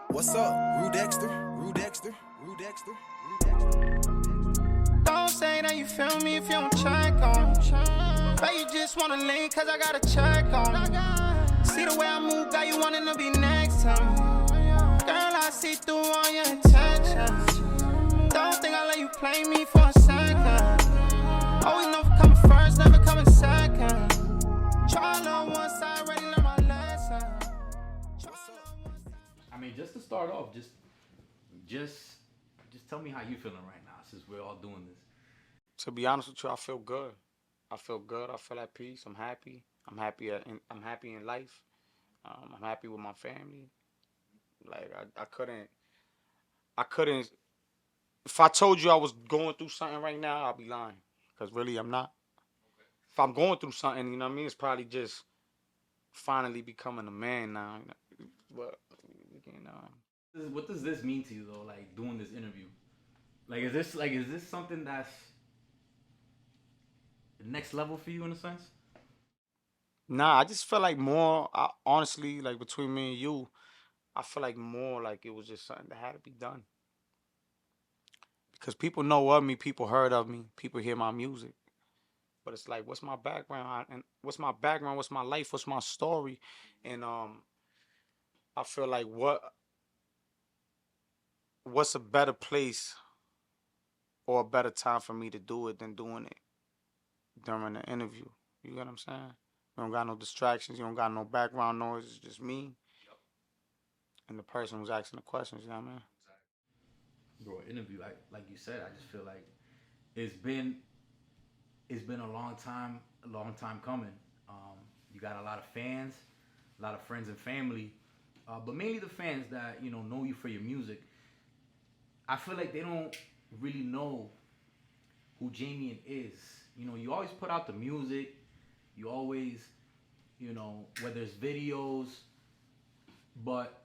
What's up, Rue Dexter? Rue Dexter? Rue Dexter? Rue Dexter? Don't say that you feel me if you don't check on me. Bet you just wanna link cause I gotta check on me. See the way I move, got you wanting to be next to me. Girl, I see through all your intentions. Don't think I'll let you play me for a second. Always know for coming first, never coming second. Try love once I already learned my lesson. I mean, just to start off, just tell me how you feeling right now, since we're all doing this. To be honest with you, I feel good. I feel good. I feel at peace. I'm happy. I'm happy in life. I'm happy with my family. Like I couldn't. If I told you I was going through something right now, I'll be lying. Cause really, I'm not. Okay. If I'm going through something, you know what I mean, it's probably just finally becoming a man now. But you know. What does this mean to you though? Like doing this interview, is this something that's the next level for you in a sense? Nah, I just feel like more. Honestly, like between me and you, I feel like more like it was just something that had to be done. Because people know of me, people heard of me, people hear my music. But it's like, what's my background? And what's my background? What's my life? What's my story? And I feel like what's a better place or a better time for me to do it than doing it during the interview? You get what I'm saying? You don't got no distractions. You don't got no background noise. It's just me and the person who's asking the questions. You know what I mean? Bro, interview, like you said, I just feel like it's been a long time coming. You got a lot of fans, a lot of friends and family, but mainly the fans that know you for your music. I feel like they don't really know who Jamien is. You always put out the music. You always, whether it's videos, but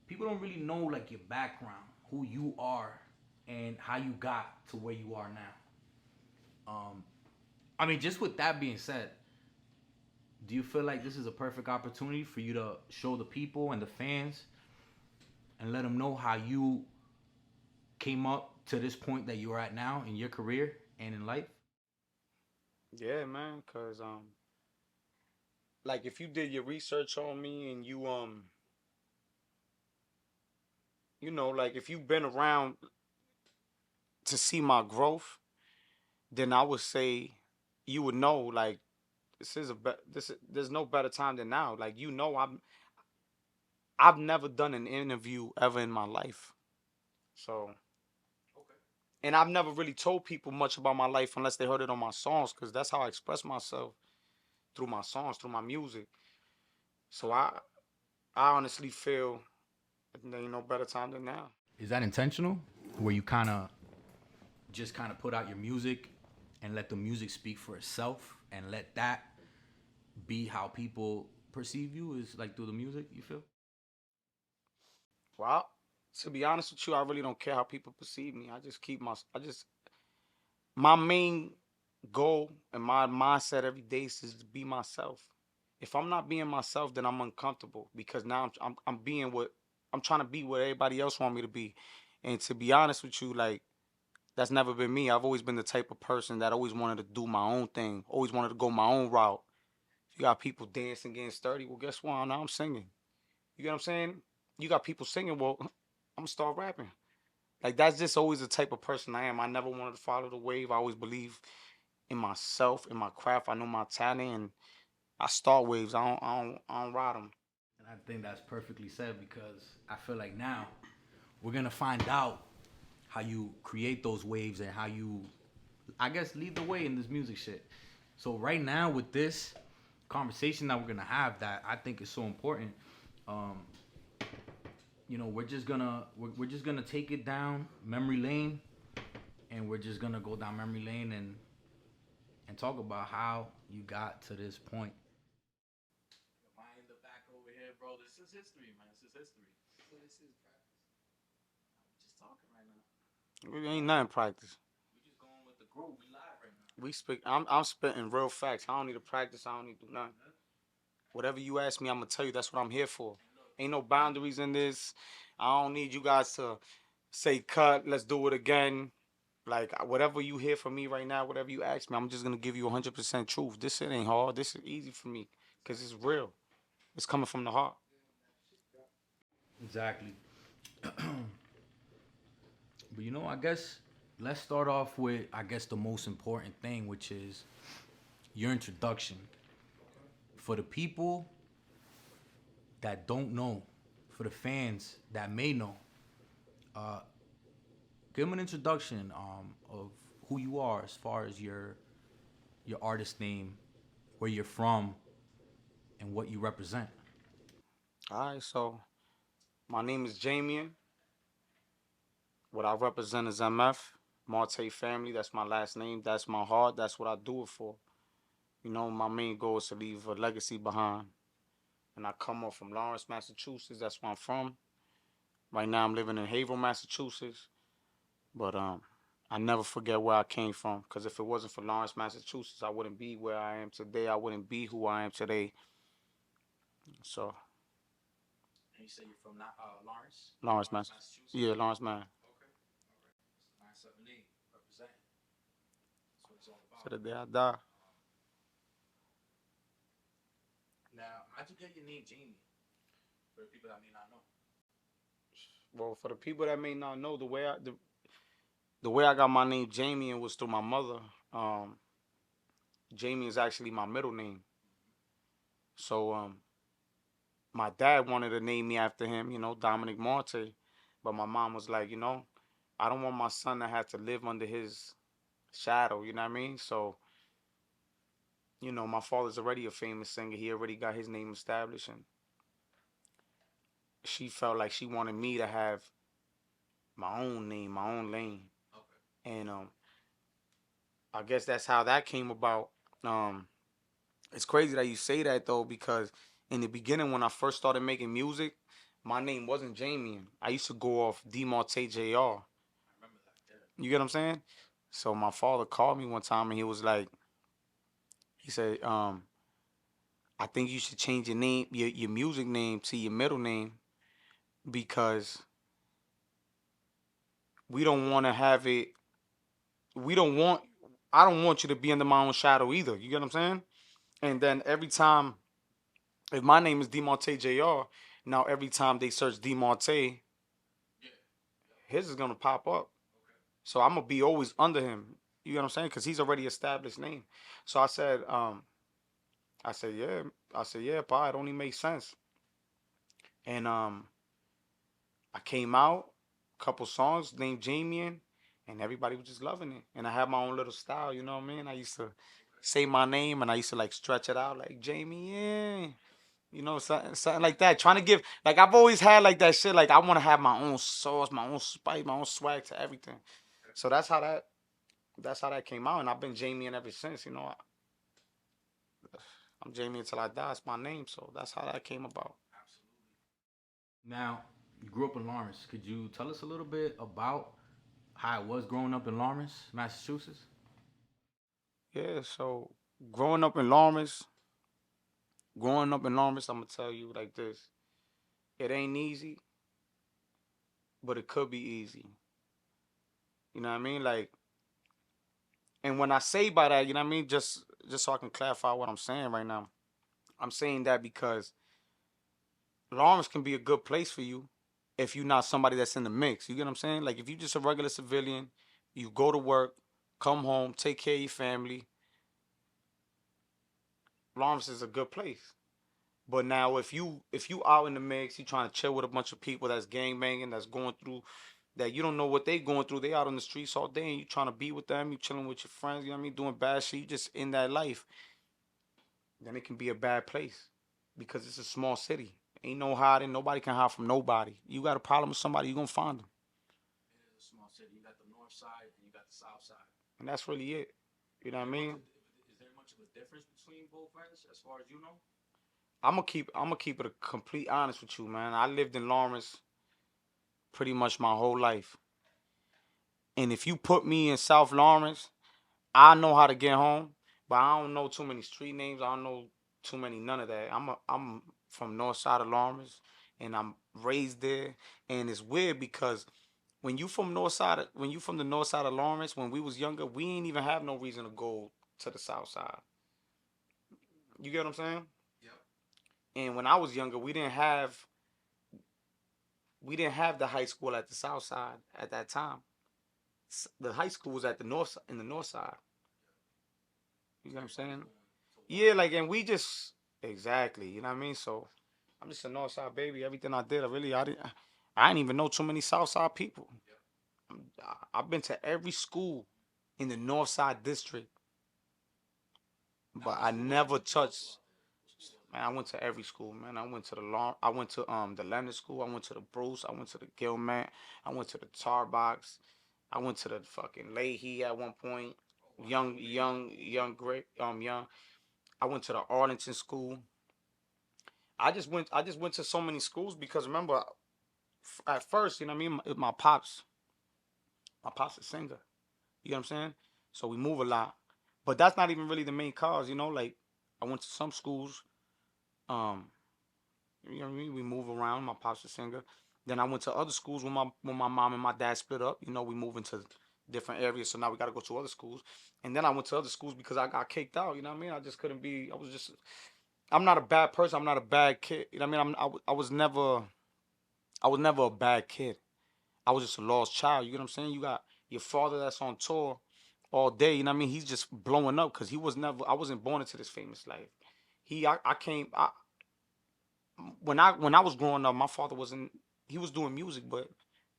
people don't really know like your background, who you are, and how you got to where you are now. I mean, just with that being said, do you feel like this is a perfect opportunity for you to show the people and the fans and let them know how you came up to this point that you're at now in your career and in life? Yeah, man. Cause like if you did your research on me and like if you've been around to see my growth, then I would say you would know like there's no better time than now. Like I've never done an interview ever in my life. So and I've never really told people much about my life unless they heard it on my songs, because that's how I express myself, through my songs, through my music. So I honestly feel there ain't no better time than now. Is that intentional? Where you just put out your music and let the music speak for itself and let that be how people perceive you, is like through the music, you feel? Well, to be honest with you, I really don't care how people perceive me. My main goal and my mindset every day is to be myself. If I'm not being myself, then I'm uncomfortable, because now I'm being what I'm trying to be, what everybody else want me to be. And to be honest with you, like that's never been me. I've always been the type of person that always wanted to do my own thing, always wanted to go my own route. You got people dancing, getting sturdy. Well, guess what? Now I'm singing. You get what I'm saying? You got people singing. Well, I'm gonna start rapping. Like that's just always the type of person I am. I never wanted to follow the wave. I always believe in myself, in my craft. I know my talent, and I start waves. I don't ride them. And I think that's perfectly said, because I feel like now we're gonna find out how you create those waves and how you, I guess, lead the way in this music shit. So right now with this conversation that we're gonna have, that I think is so important, we're just gonna take it down memory lane, and we're just gonna go down memory lane and talk about how you got to this point. Am I in the back over here, bro? This is history, man. This is history. So this is practice. I'm just talking right now. It ain't nothing practice. We just going with the groove. We live right now. I'm spitting real facts. I don't need to practice. I don't need to do nothing. Whatever you ask me, I'm gonna tell you. That's what I'm here for. Ain't no boundaries in this. I don't need you guys to say cut. Let's do it again. Like whatever you hear from me right now, whatever you ask me, I'm just gonna give you 100% truth. This shit ain't hard. This is easy for me because it's real. It's coming from the heart. Exactly. But I guess let's start off with the most important thing, which is your introduction. For the people that don't know, for the fans that may know, uh, give them an introduction of who you are as far as your artist name, where you're from, and what you represent. All right, so my name is Jamien. What I represent is MF, Marte family. That's my last name. That's my heart. That's what I do it for. My main goal is to leave a legacy behind. And I come up from Lawrence, Massachusetts. That's where I'm from. Right now, I'm living in Haverhill, Massachusetts. But I never forget where I came from. Because if it wasn't for Lawrence, Massachusetts, I wouldn't be where I am today. I wouldn't be who I am today. So. And you say you're from Lawrence? Lawrence, Massachusetts. Yeah, Lawrence, man. Okay. All right. 978, representing. That's what it's all about. To the day I die. Now, how'd you get your name Jamie? For the people that may not know. Well, for the people that may not know, the way I got my name Jamien was through my mother. Jamie is actually my middle name. So my dad wanted to name me after him, Dominic Marte. But my mom was like, I don't want my son to have to live under his shadow, you know what I mean? So, my father's already a famous singer. He already got his name established, and she felt like she wanted me to have my own name, my own lane. Okay. And I guess that's how that came about. It's crazy that you say that though, because in the beginning when I first started making music, my name wasn't Jamien. I used to go off DMarte JR. I remember that. Yeah. You get what I'm saying? So my father called me one time and he said, I think you should change your name, your music name to your middle name, because we don't want to have it. I don't want you to be under my own shadow either. You get what I'm saying? And then every time, if my name is DMarte JR, now every time they search DMarte, his is gonna pop up. So I'm gonna be always under him. You get what I'm saying? Because he's already established name. So I said, yeah, pa, it only makes sense. And I came out, couple songs named Jamien, and everybody was just loving it. And I had my own little style, you know what I mean? I used to say my name and I used to like stretch it out like Jamien. Something like that. Trying to give, like, I've always had like that shit. Like, I want to have my own sauce, my own spice, my own swag to everything. So that's how that came out. And I've been Jamien ever since, I'm Jamie until I die. It's my name. So that's how that came about. Absolutely. Now, you grew up in Lawrence. Could you tell us a little bit about how it was growing up in Lawrence, Massachusetts? Yeah, so growing up in Lawrence, I'm going to tell you like this. It ain't easy, but it could be easy. You know what I mean? Like, and when I say by that, you know what I mean? Just so I can clarify what I'm saying right now. I'm saying that because Lawrence can be a good place for you if you're not somebody that's in the mix. You get what I'm saying? Like, if you're just a regular civilian, you go to work, come home, take care of your family, Lawrence is a good place. But now if you out in the mix, you trying to chill with a bunch of people that's gang banging, that's going through, that you don't know what they going through. They out on the streets all day and you trying to be with them, you chilling with your friends, you know what I mean, doing bad shit, you just in that life. Then it can be a bad place because it's a small city. Ain't no hiding. Nobody can hide from nobody. You got a problem with somebody, you gonna find them. It is a small city. You got the north side and you got the south side. And that's really it. You know what I mean? Is there much of a difference between both ends as far as you know? I'm gonna keep it a complete honest with you, man. I lived in Lawrence pretty much my whole life. And if you put me in South Lawrence, I know how to get home, but I don't know too many street names. I don't know too many none of that. I'm from North Side of Lawrence, and I'm raised there, and it's weird because when you from when you from the North Side of Lawrence, when we was younger, we ain't even have no reason to go to the South Side. You get what I'm saying? Yep. And when I was younger, we didn't have the high school at the South Side at that time. The high school was at the north in the North Side. You know what I'm saying? Yeah, like, and we just exactly. You know what I mean? So I'm just a North Side baby. Everything I did, I didn't even know too many South Side people. I've been to every school in the North Side district, but I never touched. Man, I went to every school, man. I went to the Leonard School. I went to the Bruce. I went to the Gilman. I went to the Tar Box. I went to the fucking Leahy at one point. Young. I went to the Arlington School. I just went to so many schools because remember, at first, you know what I mean. My pop's a singer. You know what I'm saying? So we move a lot, but that's not even really the main cause. You know, like I went to some schools. Um, you know what I mean? We move around. My pop's a singer. Then I went to other schools when my mom and my dad split up. You know, we moved into different areas, so now we got to go to other schools. And then I went to other schools because I got kicked out. You know what I mean? I just couldn't be. I was just. I'm not a bad person. I'm not a bad kid. You know what I mean? I was never. I was never a bad kid. I was just a lost child. You get what I'm saying? You got your father that's on tour all day. You know what I mean? He's just blowing up because he was never. I wasn't born into this famous life. I came. When I was growing up, my father wasn't. He was doing music, but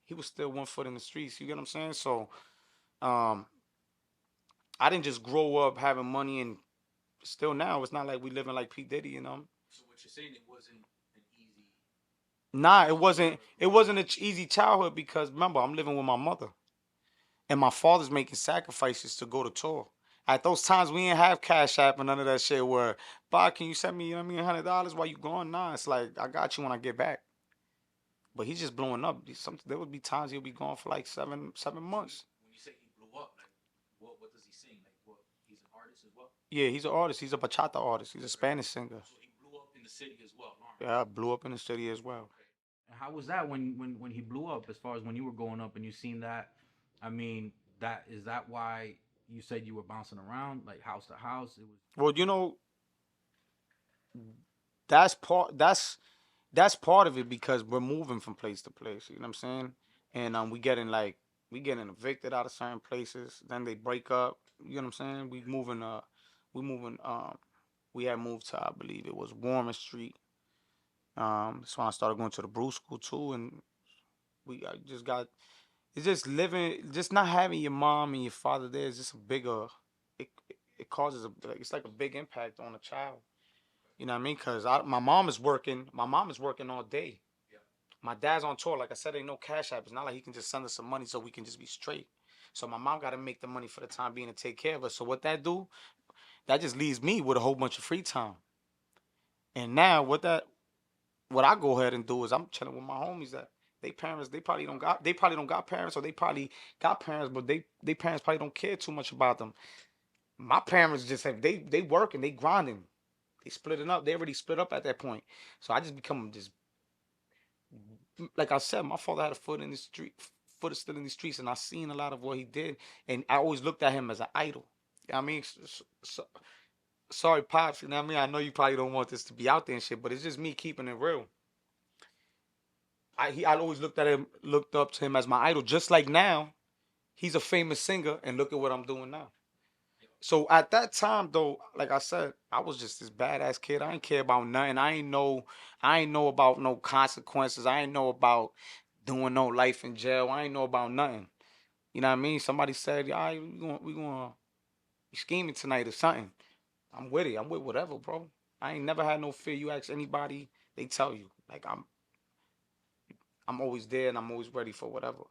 he was still one foot in the streets. You get what I'm saying? So, um, I didn't just grow up having money and still now it's not like we living like P Diddy. You know? So what you're saying, it wasn't an easy. Nah, it wasn't. It wasn't an easy childhood because remember, I'm living with my mother. And my father's making sacrifices to go to tour. At those times, we didn't have Cash App and none of that shit. Where, Bob, can you send me, you know what I mean, $100 while you gone? Nah, it's like I got you when I get back. But he's just blowing up. There would be times he'll be gone for like seven months. When you say he blew up, like what does he sing? Like what? He's an artist as well. Yeah, he's an artist. He's a bachata artist. He's a Spanish singer. So he blew up in the city as well, Lawrence. Yeah, blew up in the city as well. And how was that when he blew up? As far as when you were growing up and you seen that, I mean, that is that why you said you were bouncing around like house to house? It was. Well, that's part of it because we're moving from place to place. You know what I'm saying? And we getting evicted out of certain places. Then they break up. You know what I'm saying? We moving. We had moved to, I believe it was Warren Street. That's when I started going to the Bruce School too, and I just got. It's just living, just not having your mom and your father there is just a bigger. It causes it's like a big impact on a child. You know what I mean? Cause my mom is working. My mom is working all day. Yeah. My dad's on tour. Like I said, ain't no cash app. It's not like he can just send us some money so we can just be straight. So my mom got to make the money for the time being to take care of us. So what that do? That just leaves me with a whole bunch of free time. And now what I go ahead and do is I'm chilling with my homies that they probably don't got parents, or they probably got parents, but they parents probably don't care too much about them. My parents just have they working, they grinding. They splitting up. They already split up at that point. So I just become just like I said, my father had a foot in the street, foot is still in the streets, and I seen a lot of what he did, and I always looked at him as an idol. You know what I mean, sorry, pops. You know what I mean. I know you probably don't want this to be out there and shit, but it's just me keeping it real. I always looked up to him as my idol. Just like now, he's a famous singer, and look at what I'm doing now. So at that time though, like I said, I was just this badass kid. I ain't care about nothing. I ain't know about no consequences. I ain't know about doing no life in jail. I ain't know about nothing. You know what I mean? Somebody said, "All right, we going be scheming tonight or something." I'm with it. I'm with whatever, bro. I ain't never had no fear. You ask anybody, they tell you. Like I'm always there and I'm always ready for whatever.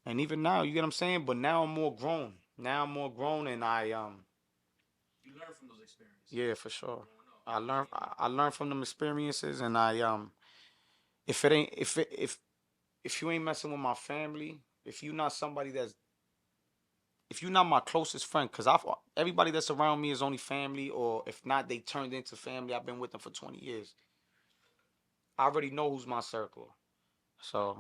And even now, you get what I'm saying? But now I'm more grown. Now I'm more grown, and You learn from those experiences. yeah, for sure. Growing up. I learned from them experiences, and if it ain't if you ain't messing with my family, if you not somebody that's if you're not my closest friend, because everybody that's around me is only family, or if not, they turned into family. I've been with them for 20 years. I already know who's my circle. So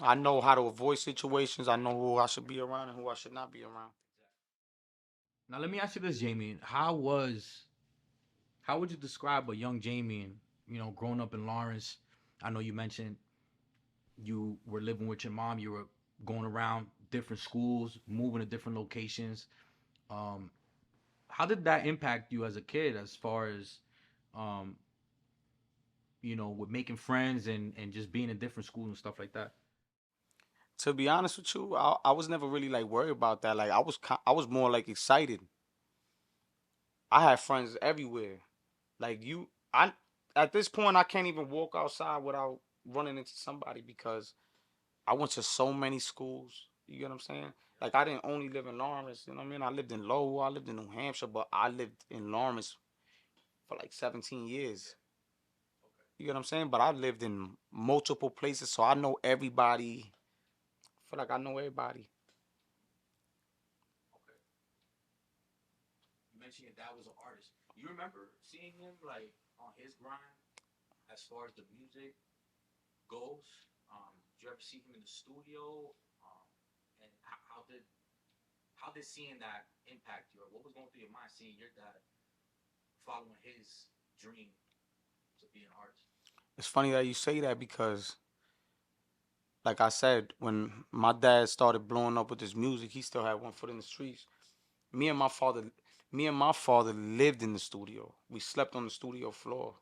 I know how to avoid situations. I know who I should be around and who I should not be around. Now let me ask you this, Jamie. How would you describe a young Jamien, growing up in Lawrence? I know you mentioned you were living with your mom, you were going around different schools, moving to different locations. Um, how did that impact you as a kid as far as um, with making friends and just being in different schools and stuff like that? To be honest with you, I was never really like worried about that. Like I was more like excited. I had friends everywhere. Like I at this point I can't even walk outside without running into somebody because I went to so many schools. You get what I'm saying? Like I didn't only live in Lawrence. You know what I mean? I lived in Lowell. I lived in New Hampshire, but I lived in Lawrence for like 17 years. You get what I'm saying? But I lived in multiple places, so I know everybody. I feel like I know everybody. Okay. You mentioned your dad was an artist. You remember seeing him like on his grind as far as the music goes? Did you ever see him in the studio? And how did seeing that impact you? Or what was going through your mind seeing your dad following his dream to be an artist? It's funny that you say that because, like I said, when my dad started blowing up with his music, he still had one foot in the streets. Me and my father, me and my father lived in the studio. We slept on the studio floor.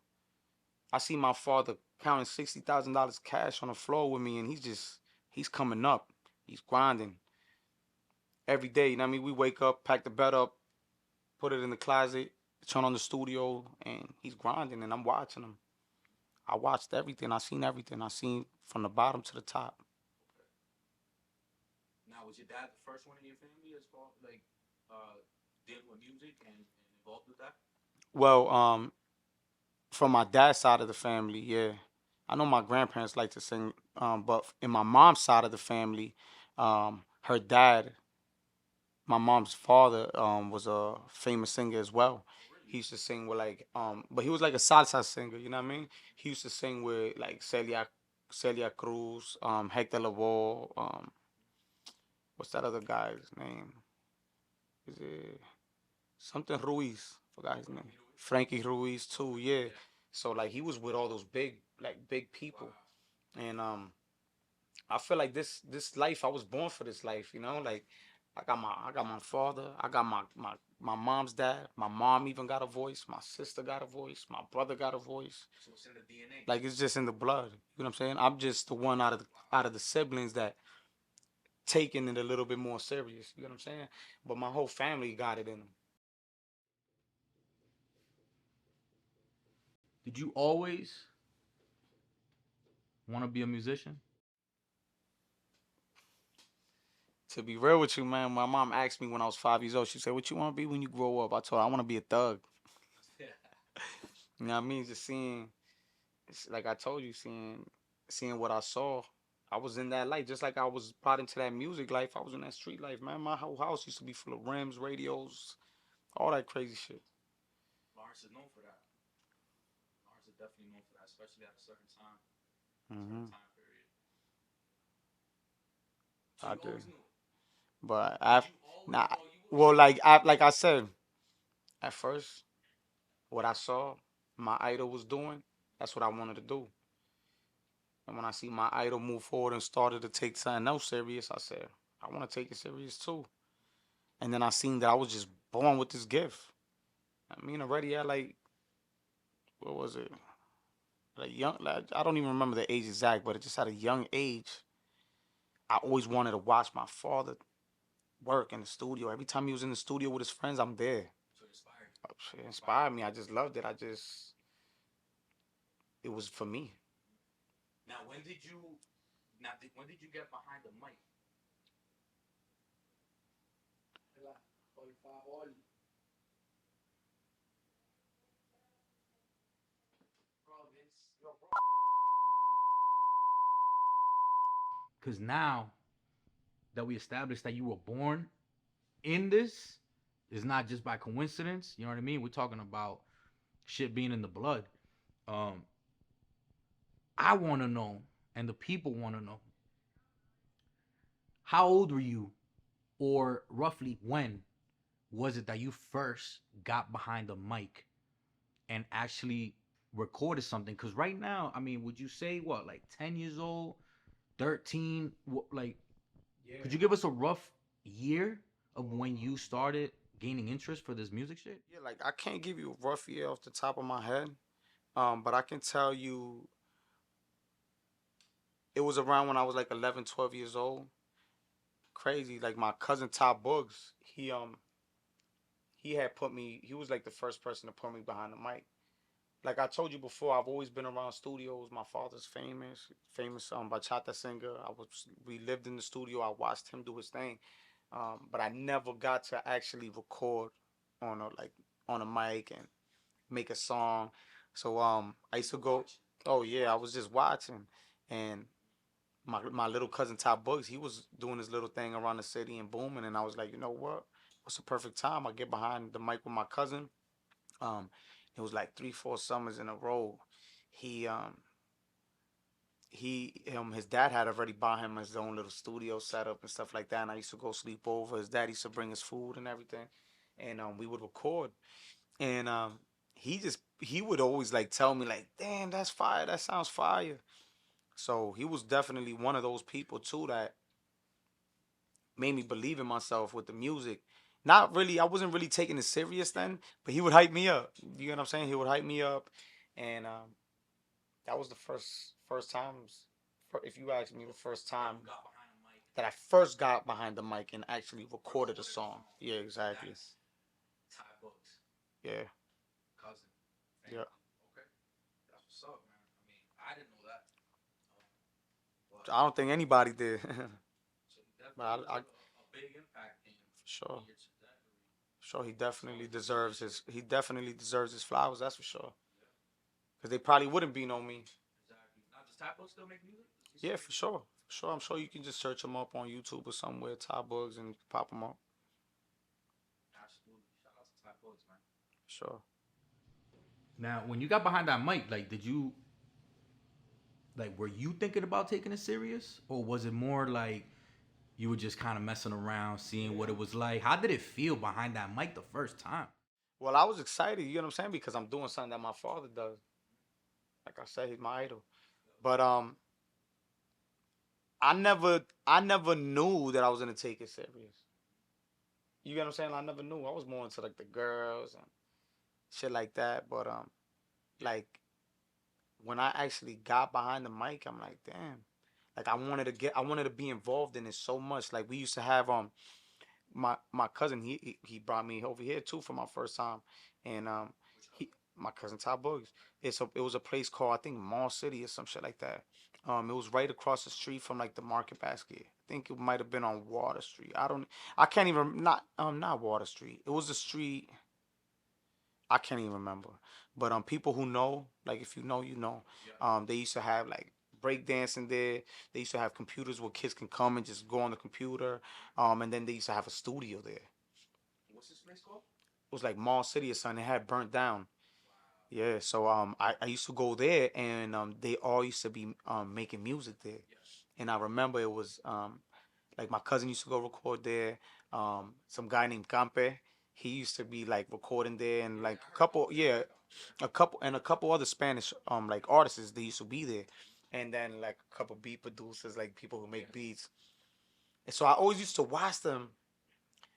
I see my father counting $60,000 cash on the floor with me, and he's coming up. He's grinding every day. You know what I mean? We wake up, pack the bed up, put it in the closet, turn on the studio, and he's grinding, and I'm watching him. I watched everything. I seen everything. I seen from the bottom to the top. Now, was your dad the first one in your family as far like dealing with music and involved with that? Well, from my dad's side of the family, yeah. I know my grandparents like to sing, but in my mom's side of the family, her dad, my mom's father, was a famous singer as well. He used to sing with like, but he was like a salsa singer. You know what I mean? He used to sing with like Celia Cruz, Hector Lavoe, what's that other guy's name? Is it something Ruiz? Forgot his name. Frankie Ruiz too. Yeah. So like he was with all those big people, and I feel like this life I was born for this life. You know, like I got my father. I got my mom's dad. My mom even got a voice. My sister got a voice. My brother got a voice. So it's in the DNA. Like it's just in the blood. You know what I'm saying? I'm just the one out of the siblings that taking it a little bit more serious. You know what I'm saying? But my whole family got it in them. Did you always want to be a musician? To be real with you, man, my mom asked me when I was 5 years old. She said, "What you want to be when you grow up?" I told her, "I want to be a thug." You know what I mean? Just seeing, like I told you, seeing what I saw. I was in that life, just like I was brought into that music life. I was in that street life, man. My whole house used to be full of rims, radios, all that crazy shit. Lawrence is known for that. Lawrence is definitely known for that, especially at a certain time, Hmm certain time period. So I you did, always knew. but Did I, you always nah, know you was well, like I said, at first, what I saw my idol was doing, that's what I wanted to do. And when I see my idol move forward and started to take something else serious, I said, I want to take it serious too. And then I seen that I was just born with this gift. I mean, already at like, what was it? Like young, like, I don't even remember the age exact, but it just at a young age, I always wanted to watch my father work in the studio. Every time he was in the studio with his friends, I'm there. so inspired It inspired me. I just loved it. It was for me. you. Now, when did you get behind the mic? Because now that we established that you were born in this is not just by coincidence. You know what I mean? We're talking about shit being in the blood. Um, I want to know, and the people want to know, how old were you, or roughly when was it that you first got behind the mic and actually recorded something? Because right now, I mean, would you say what, like 10 years old, 13? Like, could you give us a rough year of when you started gaining interest for this music shit? Yeah, like I can't give you a rough year off the top of my head. But I can tell you it was around when I was like 11, 12 years old. Crazy. Like my cousin Todd Boogs, he had put me, he was like the first person to put me behind the mic. Like I told you before, I've always been around studios. My father's famous bachata singer. We lived in the studio. I watched him do his thing. But I never got to actually record on a mic and make a song. So I used to go. Oh yeah, I was just watching, and my little cousin Top Books, he was doing his little thing around the city and booming, and I was like, you know what? What's the perfect time? I get behind the mic with my cousin. Um, it was like 3, 4 summers in a row. He his dad had already bought him his own little studio setup and stuff like that. And I used to go sleep over. His dad used to bring his food and everything, and we would record. And he would always like tell me like, "Damn, that's fire. That sounds fire." So he was definitely one of those people too that made me believe in myself with the music. Not really, I wasn't really taking it serious then, but he would hype me up. You know what I'm saying? He would hype me up, and that was the first times. If you ask me, the first time that I first got behind the mic and actually recorded a song. Yeah, exactly. Ty Books, Yeah, cousin. yeah. Okay, that's what's up, man. I mean, I didn't know that. I don't think anybody did. So he But definitely was a big impact for sure, in your trajectory. sure, he definitely deserves his flowers. That's for sure. Because they probably wouldn't be no me. Exactly. Now, does Typo still make music? Does he Yeah, still for make music? sure. For sure. I'm sure you can just search him up on YouTube or somewhere, Top Bugs, and pop him up. Absolutely. Shout out to Typo, man. For sure. Now, when you got behind that mic, like, were you thinking about taking it serious? Or was it more like you were just kind of messing around, seeing what it was like? How did it feel behind that mic the first time? Well, I was excited, you know what I'm saying? Because I'm doing something that my father does. Like I said, he's my idol. But I never knew that I was gonna take it serious. You get what I'm saying? I never knew. I was more into like the girls and shit like that. But like when I actually got behind the mic, I'm like, damn. Like I wanted to be involved in it so much. Like we used to have my cousin, he brought me over here too for my first time, and he my cousin Ty Boogs. It was a place called, I think, Mall City or some shit like that. It was right across the street from like the Market Basket. I think it might have been on Water Street. I can't even, not Water Street. It was the street. I can't even remember. But people who know, like if you know, you know. They used to have like break dancing there. They used to have computers where kids can come and just go on the computer. And then they used to have a studio there. What's this place called? It was like Mall City or something. It had burnt down. Yeah, so I used to go there, and they all used to be making music there. And I remember it was like my cousin used to go record there. Some guy named Campe, he used to be like recording there, and like a couple other Spanish like artists, they used to be there, and then like a couple beat producers, like people who make beats. And so I always used to watch them,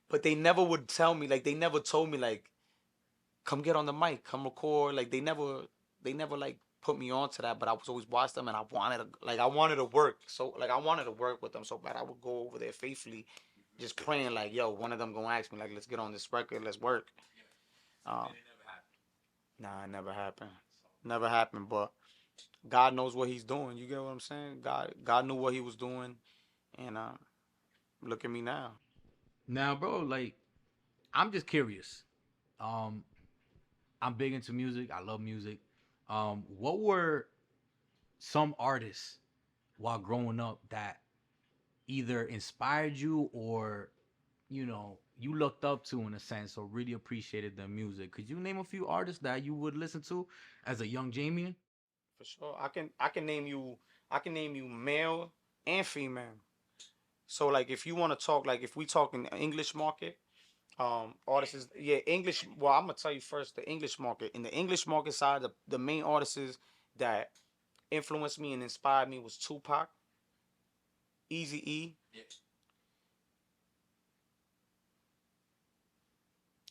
but they never would tell me, like they never told me like, come get on the mic, come record. Like they never like put me on to that. But I was always watching them, and I wanted to work. So like I wanted to work with them so bad. I would go over there faithfully, just praying like, yo, one of them gonna ask me like, let's get on this record, let's work. Um, nah, it never happened. Never happened. But God knows what He's doing. You get what I'm saying? God knew what He was doing, and look at me now. Now, bro, like, I'm just curious. Um, I'm big into music. I love music. What were some artists while growing up that either inspired you or, you looked up to in a sense, or really appreciated their music. Could you name a few artists that you would listen to as a young Jamien? For sure. I can name you male and female. So like if you want to talk like if we talk in the English market, artists is yeah, English well I'm gonna tell you first the English market. In the English market side, the main artists that influenced me and inspired me was Tupac, Easy E,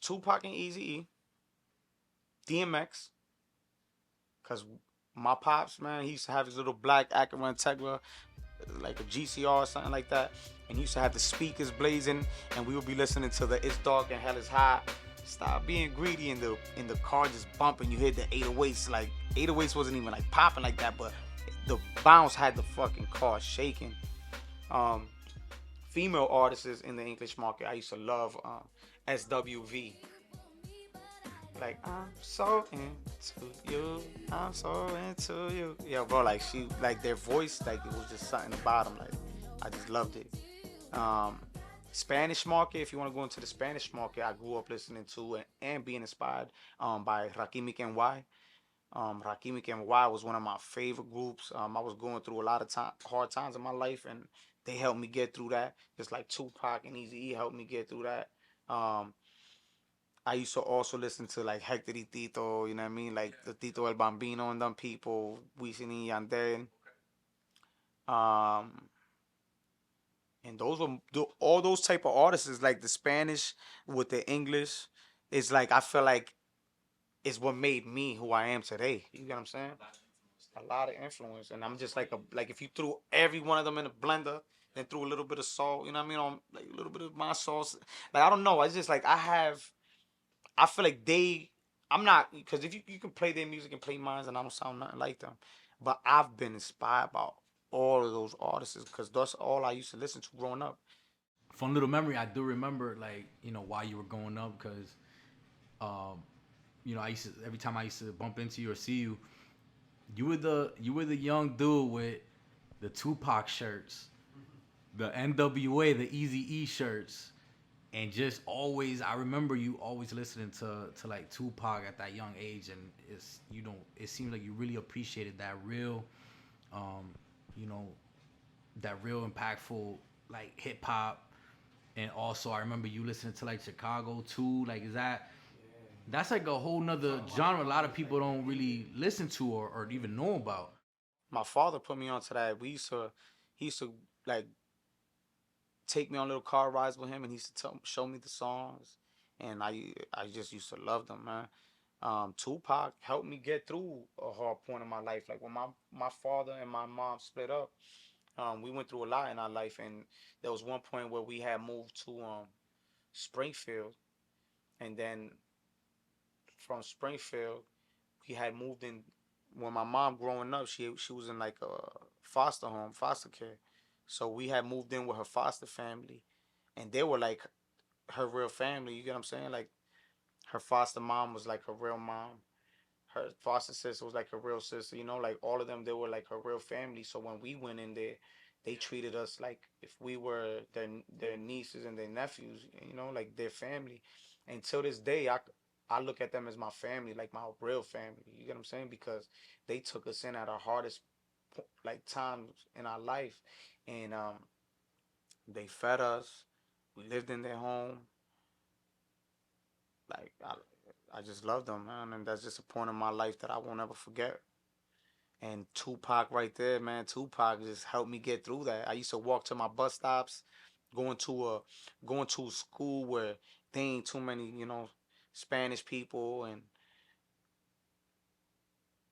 Tupac and Easy E, DMX, cause my pops, man, he used to have his little black Acura Integra, like a GCR or something like that, and he used to have the speakers blazing, and we would be listening to the "It's Dark and Hell Is Hot." Stop being greedy in the car just bumping. You hear the 808s, like 808s wasn't even like popping like that, but the bounce had the fucking car shaking. Um, Female artists in the English market, I used to love SWV. Like I'm so into you, I'm so into you. Yeah, bro, like she, like their voice, like it was just something about them. Like I just loved it. Um, Spanish market, if you want to go into the Spanish market, I grew up listening to and being inspired by Rakimi Kenway. Rakimi Kenway was one of my favorite groups. I was going through a lot of hard times in my life, and they helped me get through that. Just like Tupac and Eazy-E helped me get through that. Um, I used to also listen to like Hector y Tito, you know what I mean? Like the Tito El Bambino and them people, Wisin y Yandel. Um, and those were all those type of artists is like the Spanish with the English. It's like I feel like it's what made me who I am today. You get what I'm saying? A lot of influence, and I'm just like like if you threw every one of them in a blender, then threw a little bit of salt, you know what I mean, on like a little bit of my sauce. Like I don't know, it's just like I feel like I'm not because if you can play their music and play mine, and I don't sound nothing like them, but I've been inspired by all of those artists because that's all I used to listen to growing up. Fun little memory. I do remember, like, while you were growing up, because um, I used to, every time I used to bump into you or see you, you were the young dude with the Tupac shirts, the NWA, the Easy E shirts, and just always, I remember you always listening to like Tupac at that young age, and it seems like you really appreciated that real, um, you know, that real impactful like hip hop. And also I remember you listening to like Chicago too. Like, that's like a whole nother genre a lot of people don't really listen to or even know about. My father put me onto that. He used to like take me on little car rides with him, and he used to show me the songs, and I just used to love them, man. Tupac helped me get through a hard point in my life. Like when my father and my mom split up, we went through a lot in our life, and there was one point where we had moved to Springfield, and then from Springfield we had moved in. When my mom growing up, she was in like a foster home, foster care. So we had moved in with her foster family, and they were like her real family. You get what I'm saying? Like her foster mom was like her real mom. Her foster sister was like her real sister. You know, like all of them, they were like her real family. So when we went in there, they treated us like if we were their nieces and their nephews. You know, like their family. And till this day, I look at them as my family, like my real family. You get what I'm saying? Because they took us in at our hardest like times in our life, and they fed us. We lived in their home. Like I just love them, man, and that's just a point in my life that I won't ever forget. And Tupac right there, man. Tupac just helped me get through that. I used to walk to my bus stops, going to a going to a school where there ain't too many, Spanish people, and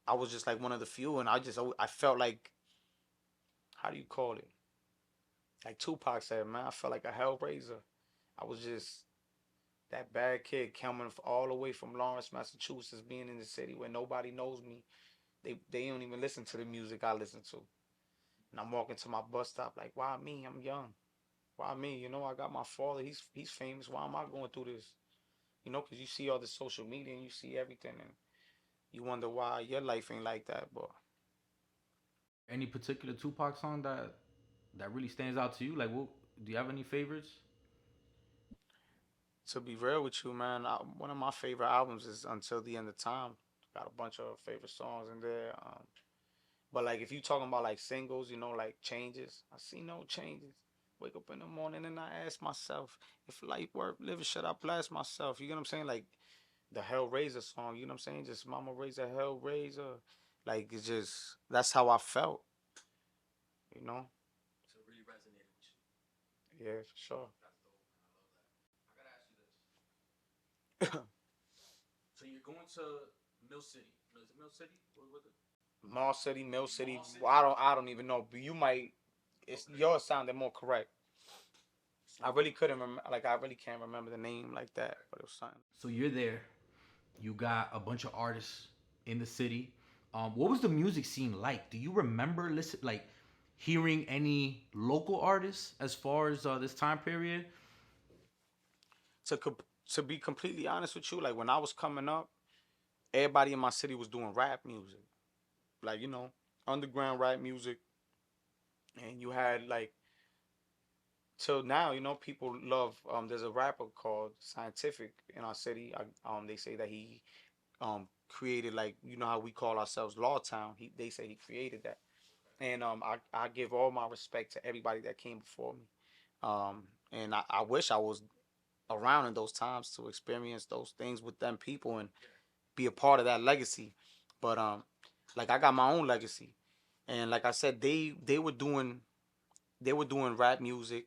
I was just like one of the few, and I felt like, how do you call it? Like Tupac said, man, I felt like a hellraiser. I was just that bad kid coming all the way from Lawrence, Massachusetts, being in the city where nobody knows me. They don't even listen to the music I listen to. And I'm walking to my bus stop like, why me? I'm young. Why me? I got my father. He's famous. Why am I going through this? Because you see all the social media and you see everything, and you wonder why your life ain't like that. But Any particular Tupac song that, really stands out to you? Like, what do you have any favorites? To be real with you, man, one of my favorite albums is Until the End of Time. Got a bunch of favorite songs in there. But like if you talking about like singles, you know, like changes, I see no changes. Wake up in the morning and I ask myself, if life worth living, should I blast myself? You get what I'm saying? Like the Hellraiser song, you know what I'm saying? Just Mama raise a Hellraiser. Like it's just that's how I felt, you know? So it really resonated with you. Yeah, for sure. That's dope, man. I love that. I gotta ask you this. So you're going to Mill City. Is it Mill City? What was it? Mall City, Mill City. Mall City? Well, I don't even know, but you might. It's Okay. yours sounded more correct. So, I really couldn't remember. Like I really can't remember the name like that, but it was something. so you're there. You got a bunch of artists in the city. What was the music scene like? Do you remember hearing any local artists as far as this time period? To to be completely honest with you, like when I was coming up, everybody in my city was doing rap music, like you know, underground rap music, and you had like till now, you know, people love. There's a rapper called Scientific in our city. They say that he created like you know how we call ourselves Lawtown. They say he created that, and I give all my respect to everybody that came before me. And I wish I was around in those times to experience those things with them people and be a part of that legacy. But like I got my own legacy, and like I said, they were doing rap music.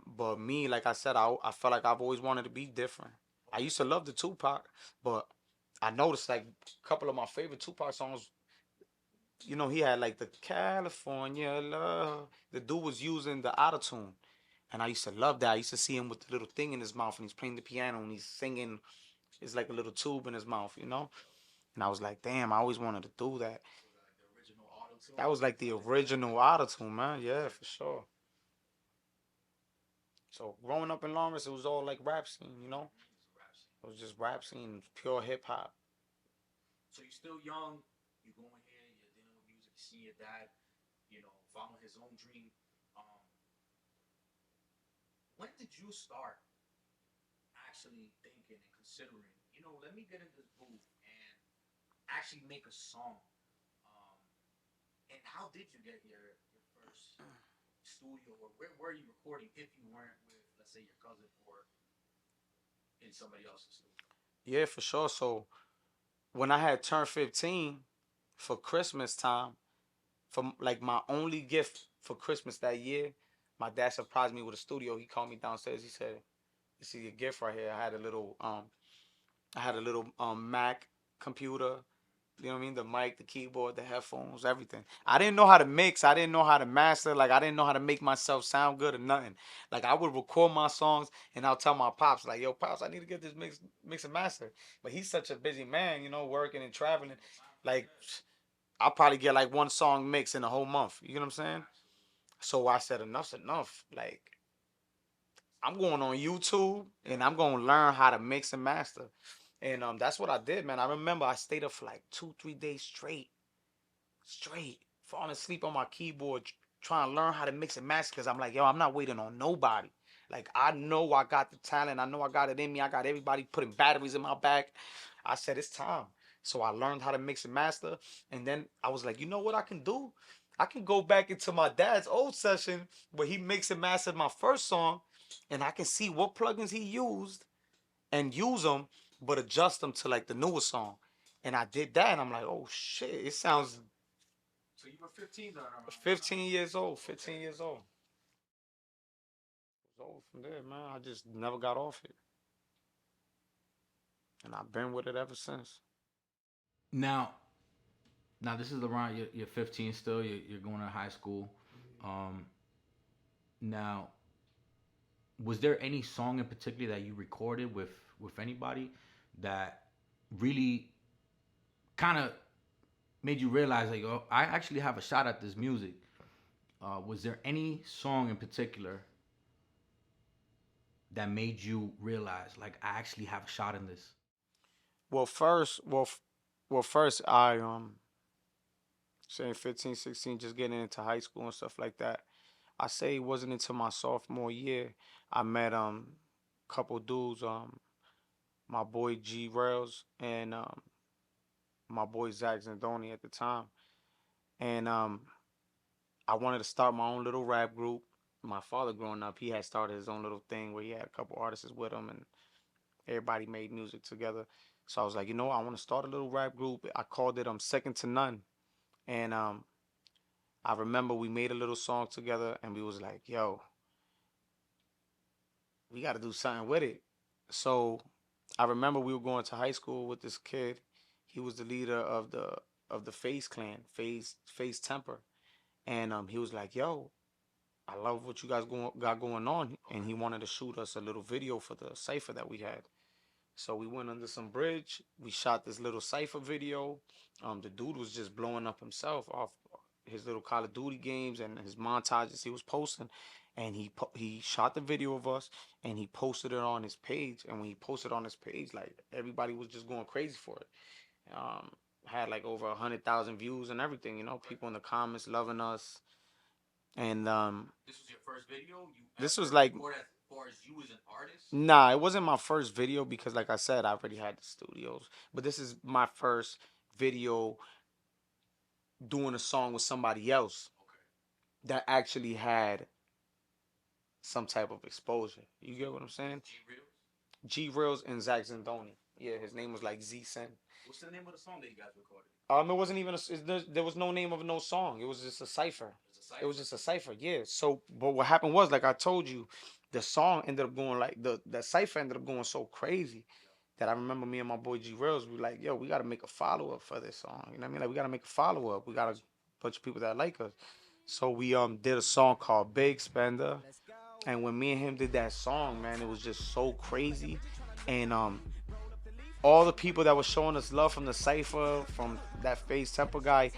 But me, like I said, I felt like I've always wanted to be different. I used to love the Tupac, but I noticed like a couple of my favorite Tupac songs. You know, he had like the California love. The dude was using the auto tune, and I used to love that. I used to see him with the little thing in his mouth, and he's playing the piano and he's singing. It's like a little tube in his mouth, you know. And I was like, damn, I always wanted to do that. The original auto tune. That was like the original auto tune, man. Yeah, for sure. So growing up in Lawrence, it was all like rap scene, you know. It was just rap scene, pure hip hop. So you're still young. You go in here. You're dealing with music. You see your dad, following his own dream. Um, when did you start actually thinking and considering, let me get in this booth and actually make a song? Um, and how did you get your first studio, or where were you recording if you weren't with, let's say, your cousin or in somebody else's studio? Yeah, for sure. So when I had turned 15 for Christmas time, for like my only gift for Christmas that year, my dad surprised me with a studio. He called me downstairs. He said, "You see your gift right here." I had a little Mac computer. You know what I mean? The mic, the keyboard, the headphones, everything. I didn't know how to mix. I didn't know how to master. Like I didn't know how to make myself sound good or nothing. Like I would record my songs and I'll tell my pops, like, "Yo, pops, I need to get this mix and master." But he's such a busy man, you know, working and traveling. Like I'll probably get like one song mix in a whole month. You know what I'm saying? So I said, enough's enough. Like I'm going on YouTube and I'm gonna learn how to mix and master. And that's what I did, man. I remember I stayed up for like 2, 3 days straight, falling asleep on my keyboard, trying to learn how to mix and master. Cause I'm like, yo, I'm not waiting on nobody. Like I know I got the talent. I know I got it in me. I got everybody putting batteries in my back. I said it's time. So I learned how to mix and master. And then I was like, you know what I can do? I can go back into my dad's old session where he mixed and mastered my first song, and I can see what plugins he used and use them, but adjust them to like the newest song. And I did that, and I'm like, oh shit, it sounds. So you were 15 then? 15 years old. 15 years old. It was old from there, man. I just never got off it, and I've been with it ever since. Now, this is around you're 15 still. You're going to high school. Um, now, was there any song in particular that you recorded with anybody that really kind of made you realize like, oh, I actually have a shot at this music? Was there any song in particular that made you realize like I actually have a shot in this? Well, first I saying 15, 16, just getting into high school and stuff like that. I say it wasn't until my sophomore year I met couple dudes, my boy G Rails and my boy Zach Zandoni at the time. And I wanted to start my own little rap group. My father growing up, he had started his own little thing where he had a couple artists with him and everybody made music together. So I was like, you know, I want to start a little rap group. I called it Second to None. And I remember we made a little song together and we was like, yo, we got to do something with it. So I remember we were going to high school with this kid. He was the leader of the Phase Clan, Phase Temper, and he was like, "Yo, I love what you guys got going on," and he wanted to shoot us a little video for the cipher that we had. So we went under some bridge. We shot this little cipher video. The dude was just blowing up himself off his little Call of Duty games and his montages he was posting, and he shot the video of us and he posted it on his page. And when he posted on his page, like everybody was just going crazy for it. Had like over 100,000 views and everything. You know, people in the comments loving us. And This was your first video. this was like, as far as you as an artist. nah, it wasn't my first video because, like I said, I already had the studios. But this is my first video doing a song with somebody else that actually had some type of exposure. You get what I'm saying? G Reels and Zach Zandoni. Yeah, his name was like Z Sen. What's the name of the song that you guys recorded? It wasn't even there was no name of no song. It was just a cipher. It was just a cipher. Yeah. So, but what happened was, like I told you, the song ended up going like the cipher ended up going so crazy that I remember me and my boy G Reels, we were like, yo, we got to make a follow up for this song. You know what I mean? Like we got to make a follow up. We got a bunch of people that like us. So we did a song called Big Spender. And when me and him did that song, man, it was just so crazy. And all the people that were showing us love from the cipher, from that Phase Temple guy,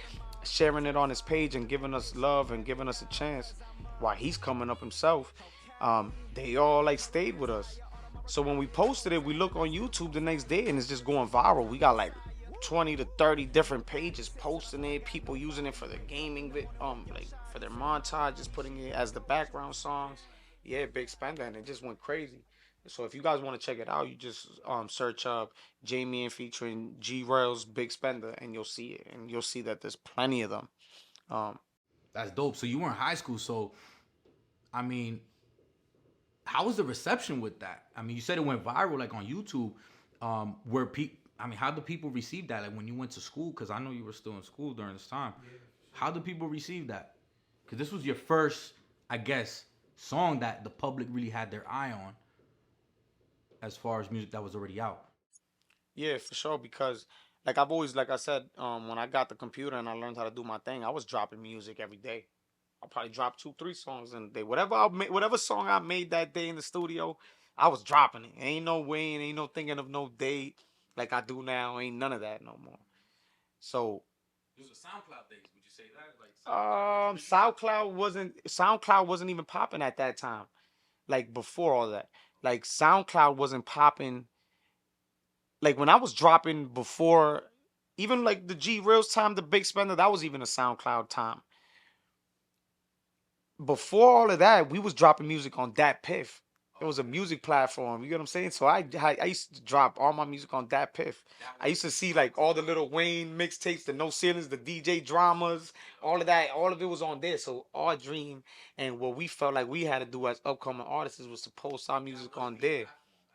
sharing it on his page and giving us love and giving us a chance while he's coming up himself, they all like stayed with us. So when we posted it, we look on YouTube the next day and it's just going viral. We got like 20 to 30 different pages posting it, people using it for their gaming, like for their montages, putting it as the background songs. Yeah, Big Spender, and it just went crazy. So if you guys want to check it out, you just search up Jamien featuring G Rails Big Spender, and you'll see it, and you'll see that there's plenty of them. That's dope. So you were in high school. So, I mean, how was the reception with that? I mean, you said it went viral, like on YouTube. I mean, how do people receive that? Like when you went to school, because I know you were still in school during this time. Yeah. How do people receive that? Because this was your first, I guess, song that the public really had their eye on, as far as music that was already out. Yeah, for sure. Because like I've always, like I said, when I got the computer and I learned how to do my thing, I was dropping music every day. I probably dropped 2, 3 songs in a day. Whatever song I made that day in the studio, I was dropping it. Ain't no waiting, ain't no thinking of no date like I do now. Ain't none of that no more. So Those are SoundCloud days. Would you say that? Like SoundCloud wasn't even popping at that time. Like before all that, like SoundCloud wasn't popping. Like when I was dropping before, even like the G Reels time, the Big Spender, that was even a SoundCloud time. Before all of that, we was dropping music on Dat Piff. It was a music platform. You get what I'm saying? So I used to drop all my music on Dat Piff. I used to see like all the Lil Wayne mixtapes, the No Ceilings, the DJ dramas, all of that. All of it was on there. So our dream and what we felt like we had to do as upcoming artists was to post our music on there.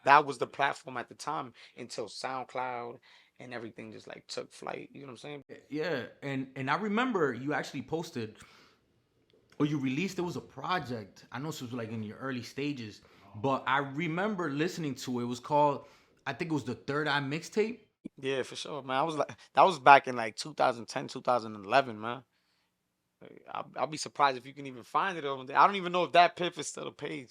That was the platform at the time until SoundCloud and everything just like took flight. You know what I'm saying? Yeah, and I remember you actually posted, or you released, there was a project. I know this was like in your early stages, but I remember listening to it. It was called, I think it was the Third Eye Mixtape. Yeah, for sure, man. I was like, that was back in like 2010, 2011, man. I'll be surprised if you can even find it over there. I don't even know if that Piff is still a page,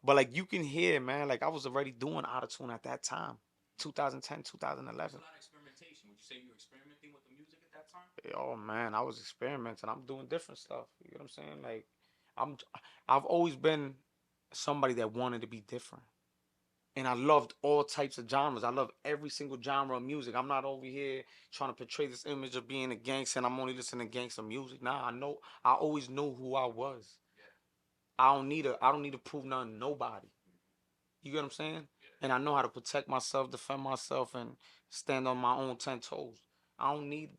but like you can hear, man. Like I was already doing autotune at that time, 2010, 2011. There's a lot of experimentation. Would you say you were experimenting with the music at that time? Oh man, I was experimenting. I'm doing different stuff. You know what I'm saying? Like I'm, I've always been somebody that wanted to be different. And I loved all types of genres. I love every single genre of music. I'm not over here trying to portray this image of being a gangster and I'm only listening to gangster music. Nah, I always knew who I was. I don't need to prove nothing to nobody. You get what I'm saying? And I know how to protect myself, defend myself, and stand on my own 10 toes. I don't need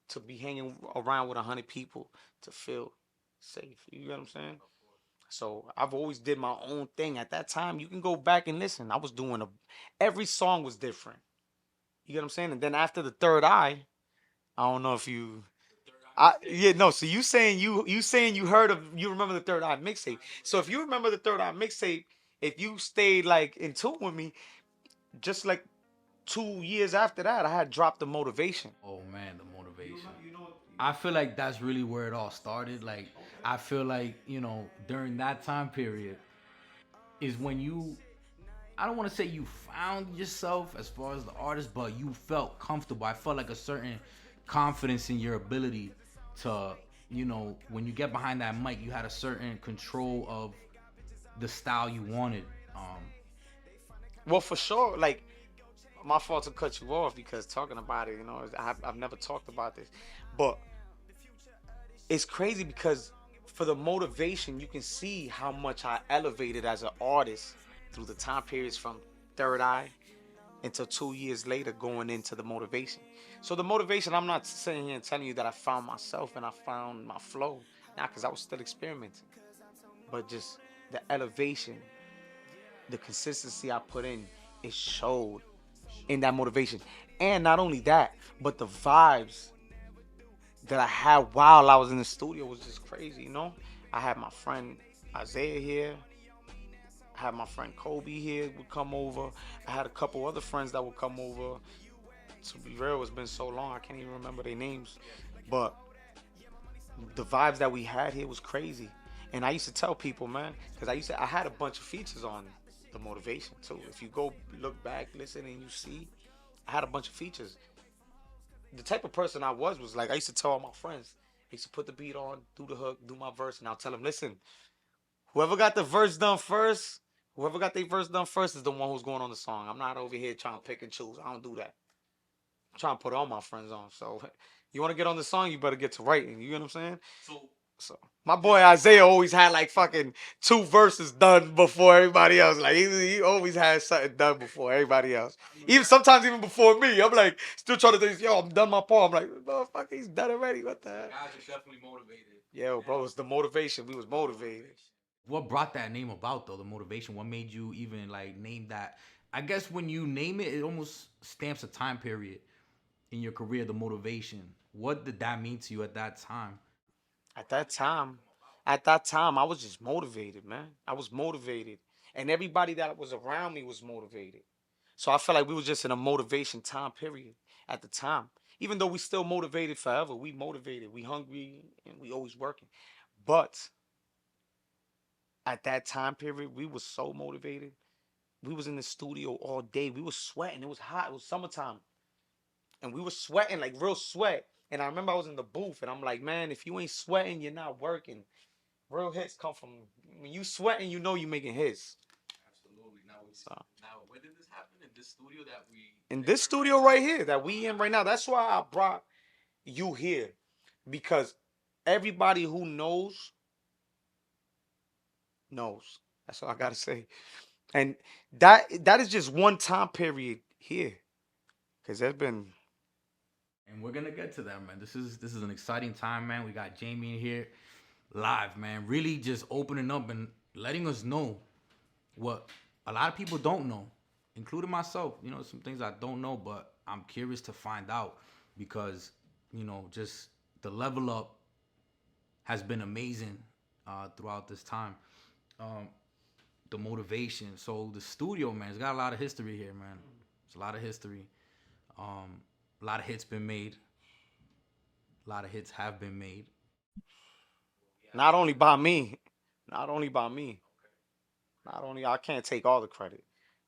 to be hanging around with 100 people to feel safe. You get what I'm saying? So I've always did my own thing. At that time, you can go back and listen. I was doing every song was different. You get what I'm saying? And then after the third eye, I don't know if you yeah, no. So you saying you heard of you remember the third eye mixtape. So if you remember the third eye mixtape, if you stayed like in tune with me, just like 2 years after that, I had dropped the motivation. Oh man, the motivation. I feel like that's really where it all started. Like, I feel like, during that time period is when I don't want to say you found yourself as far as the artist, but you felt comfortable. I felt like a certain confidence in your ability to, when you get behind that mic, you had a certain control of the style you wanted. Well, for sure, like my fault to cut you off because talking about it, I've never talked about this, but it's crazy because for the motivation, you can see how much I elevated as an artist through the time periods from Third Eye until 2 years later going into the motivation. So the motivation, I'm not sitting here and telling you that I found myself and I found my flow. Nah, because I was still experimenting. But just the elevation, the consistency I put in, it showed in that motivation. And not only that, but the vibes that I had while I was in the studio was just crazy, I had my friend Isaiah here. I had my friend Kobe here would come over. I had a couple other friends that would come over. To be real, it's been so long I can't even remember their names. But the vibes that we had here was crazy. And I used to tell people, man, because I had a bunch of features on the motivation too. If you go look back, listen, and you see, I had a bunch of features. The type of person I was like, I used to tell all my friends, I used to put the beat on, do the hook, do my verse, and I'll tell them, listen, whoever got the verse done first, whoever got their verse done first is the one who's going on the song. I'm not over here trying to pick and choose. I don't do that. I'm trying to put all my friends on. So you want to get on the song, you better get to writing. You know what I'm saying? So my boy Isaiah always had like fucking 2 verses done before everybody else. Like he always had something done before everybody else. Even sometimes even before me. I'm like still trying to think, yo, I'm done my part. I'm like, motherfucker, he's done already. What the hell? Guys are definitely motivated. Yo, bro, it's the motivation. We was motivated. What brought that name about though? The motivation. What made you even like name that? I guess when you name it, it almost stamps a time period in your career. The motivation. What did that mean to you at that time? At that time, I was just motivated, man. I was motivated. And everybody that was around me was motivated. So I felt like we was just in a motivation time period at the time. Even though we still motivated forever, we motivated, we hungry, and we always working. But at that time period, we was so motivated. We was in the studio all day. We was sweating. It was hot. It was summertime. And we was sweating, like real sweat. And I remember I was in the booth and I'm like, man, if you ain't sweating, you're not working. Real hits come from when you sweating, you know you making hits. Absolutely. Now, when did this happen? In this studio that we In this studio right here that we in right now, that's why I brought you here. Because everybody who knows. That's all I gotta say. And that is just one time period here. Cause there's been. And we're gonna get to that, man. This is an exciting time, man. We got Jamien here live, man. Really just opening up and letting us know what a lot of people don't know, including myself. Some things I don't know, but I'm curious to find out because, just the level up has been amazing throughout this time. The motivation. So the studio, man, it's got a lot of history here, man. It's a lot of history. A lot of hits been made. A lot of hits have been made. Not only by me. Not only by me. Not only I can't take all the credit.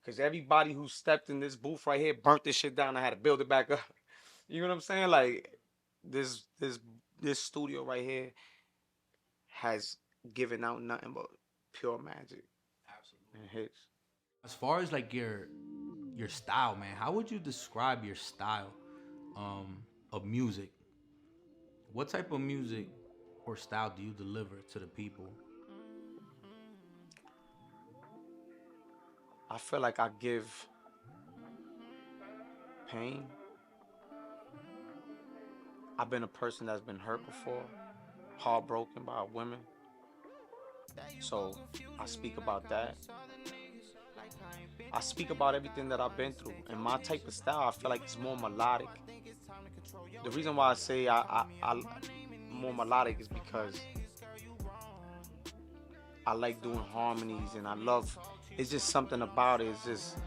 Cause everybody who stepped in this booth right here burnt this shit down. I had to build it back up. You know what I'm saying? Like this studio right here has given out nothing but pure magic. Absolutely. And hits. As far as like your style, man, how would you describe your style of music? What type of music or style do you deliver to the people? I feel like I give pain. I've been a person that's been hurt before, heartbroken by women. So I speak about that. I speak about everything that I've been through. And my type of style, I feel like it's more melodic. The reason why I say I more melodic is because I like doing harmonies and I love, it's just something about it. It's just,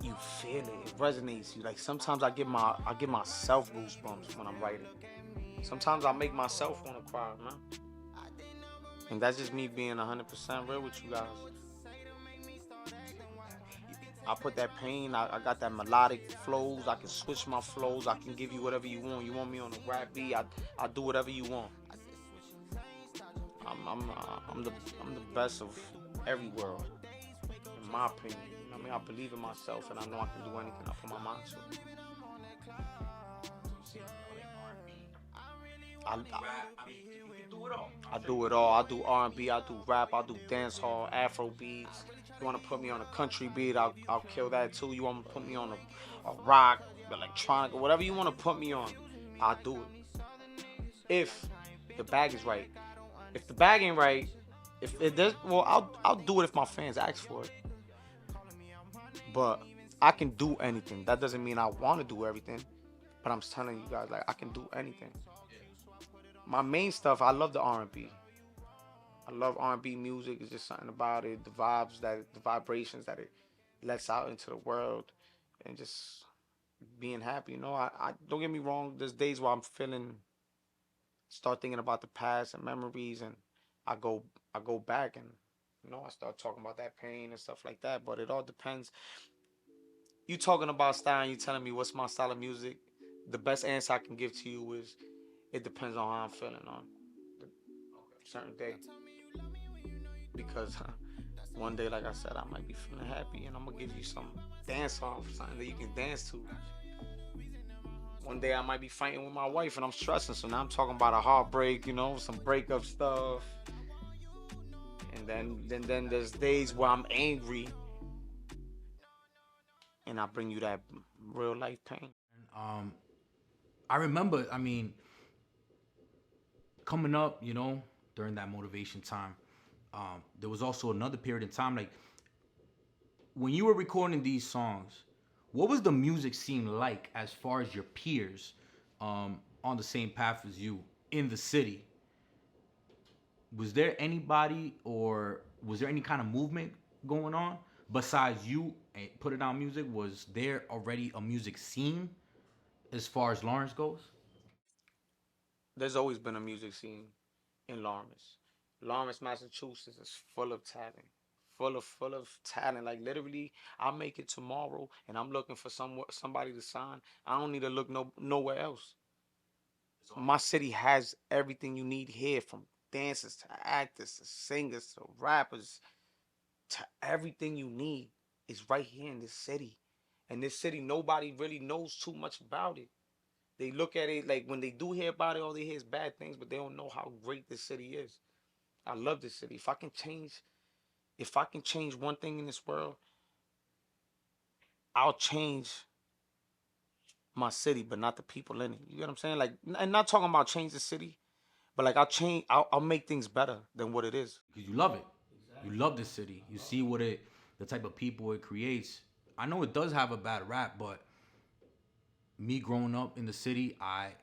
you feel it. It resonates you. Like sometimes I give myself goosebumps when I'm writing. Sometimes I make myself want to cry, man. And that's just me being 100% real with you guys. I put that pain, I got that melodic flows, I can switch my flows, I can give you whatever you want. You want me on a rap beat, I do whatever you want. I'm the best of every world, in my opinion. I mean, I believe in myself and I know I can do anything I put my mind to. I do it all. I do R&B, I do rap, I do dancehall, Afro beats. You want to put me on a country beat, I'll kill that too. You want to put me on a rock, electronic, whatever you want to put me on, I'll do it. If the bag is right. If the bag ain't right, if it does, well, I'll do it if my fans ask for it. But I can do anything. That doesn't mean I want to do everything. But I'm telling you guys, like, I can do anything. My main stuff, I love the R&B. I love R&B music. It's just something about it, the vibes, the vibrations that it lets out into the world, and just being happy. You know, I don't get me wrong. There's days where I'm start thinking about the past and memories, and I go back and, you know, I start talking about that pain and stuff like that. But it all depends. You talking about style, and you telling me what's my style of music. The best answer I can give to you is it depends on how I'm feeling on a certain day. Because one day, like I said, I might be feeling happy and I'm gonna give you some dance off, something that you can dance to. One day I might be fighting with my wife and I'm stressing, so now I'm talking about a heartbreak, you know, some breakup stuff. And then there's days where I'm angry and I bring you that real life pain. I remember, I mean, coming up, you know, during that motivation time, there was also another period in time, like when you were recording these songs, what was the music scene like as far as your peers on the same path as you in the city? Was there anybody or was there any kind of movement going on besides you putting out music? Was there already a music scene as far as Lawrence goes? There's always been a music scene in Lawrence. Lawrence, Massachusetts is full of talent. Full of talent. Like literally, I'll make it tomorrow and I'm looking for somebody to sign. I don't need to look nowhere else. My city has everything you need here, from dancers to actors to singers to rappers to everything you need is right here in this city. And this city, nobody really knows too much about it. They look at it like when they do hear about it, all they hear is bad things, but they don't know how great this city is. I love this city. If I can change one thing in this world, I'll change my city, but not the people in it. You get what I'm saying? Like, and not talking about change the city, but like I'll make things better than what it is. Because you love it. You love the city. You see the type of people it creates. I know it does have a bad rap, but me growing up in the city, I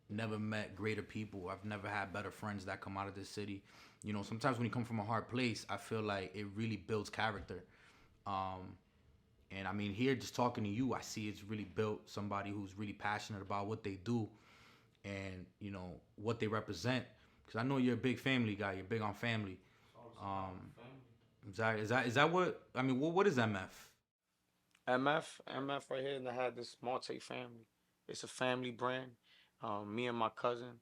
never met greater people. I've never had better friends that come out of this city. You know, sometimes when you come from a hard place, I feel like it really builds character. And I mean, here just talking to you, I see it's really built somebody who's really passionate about what they do and, you know, what they represent. Because I know you're a big family guy. You're big on family. Is that what, I mean, what is MF? MF right here, and I had this multi-family. It's a family brand. Me and my cousin,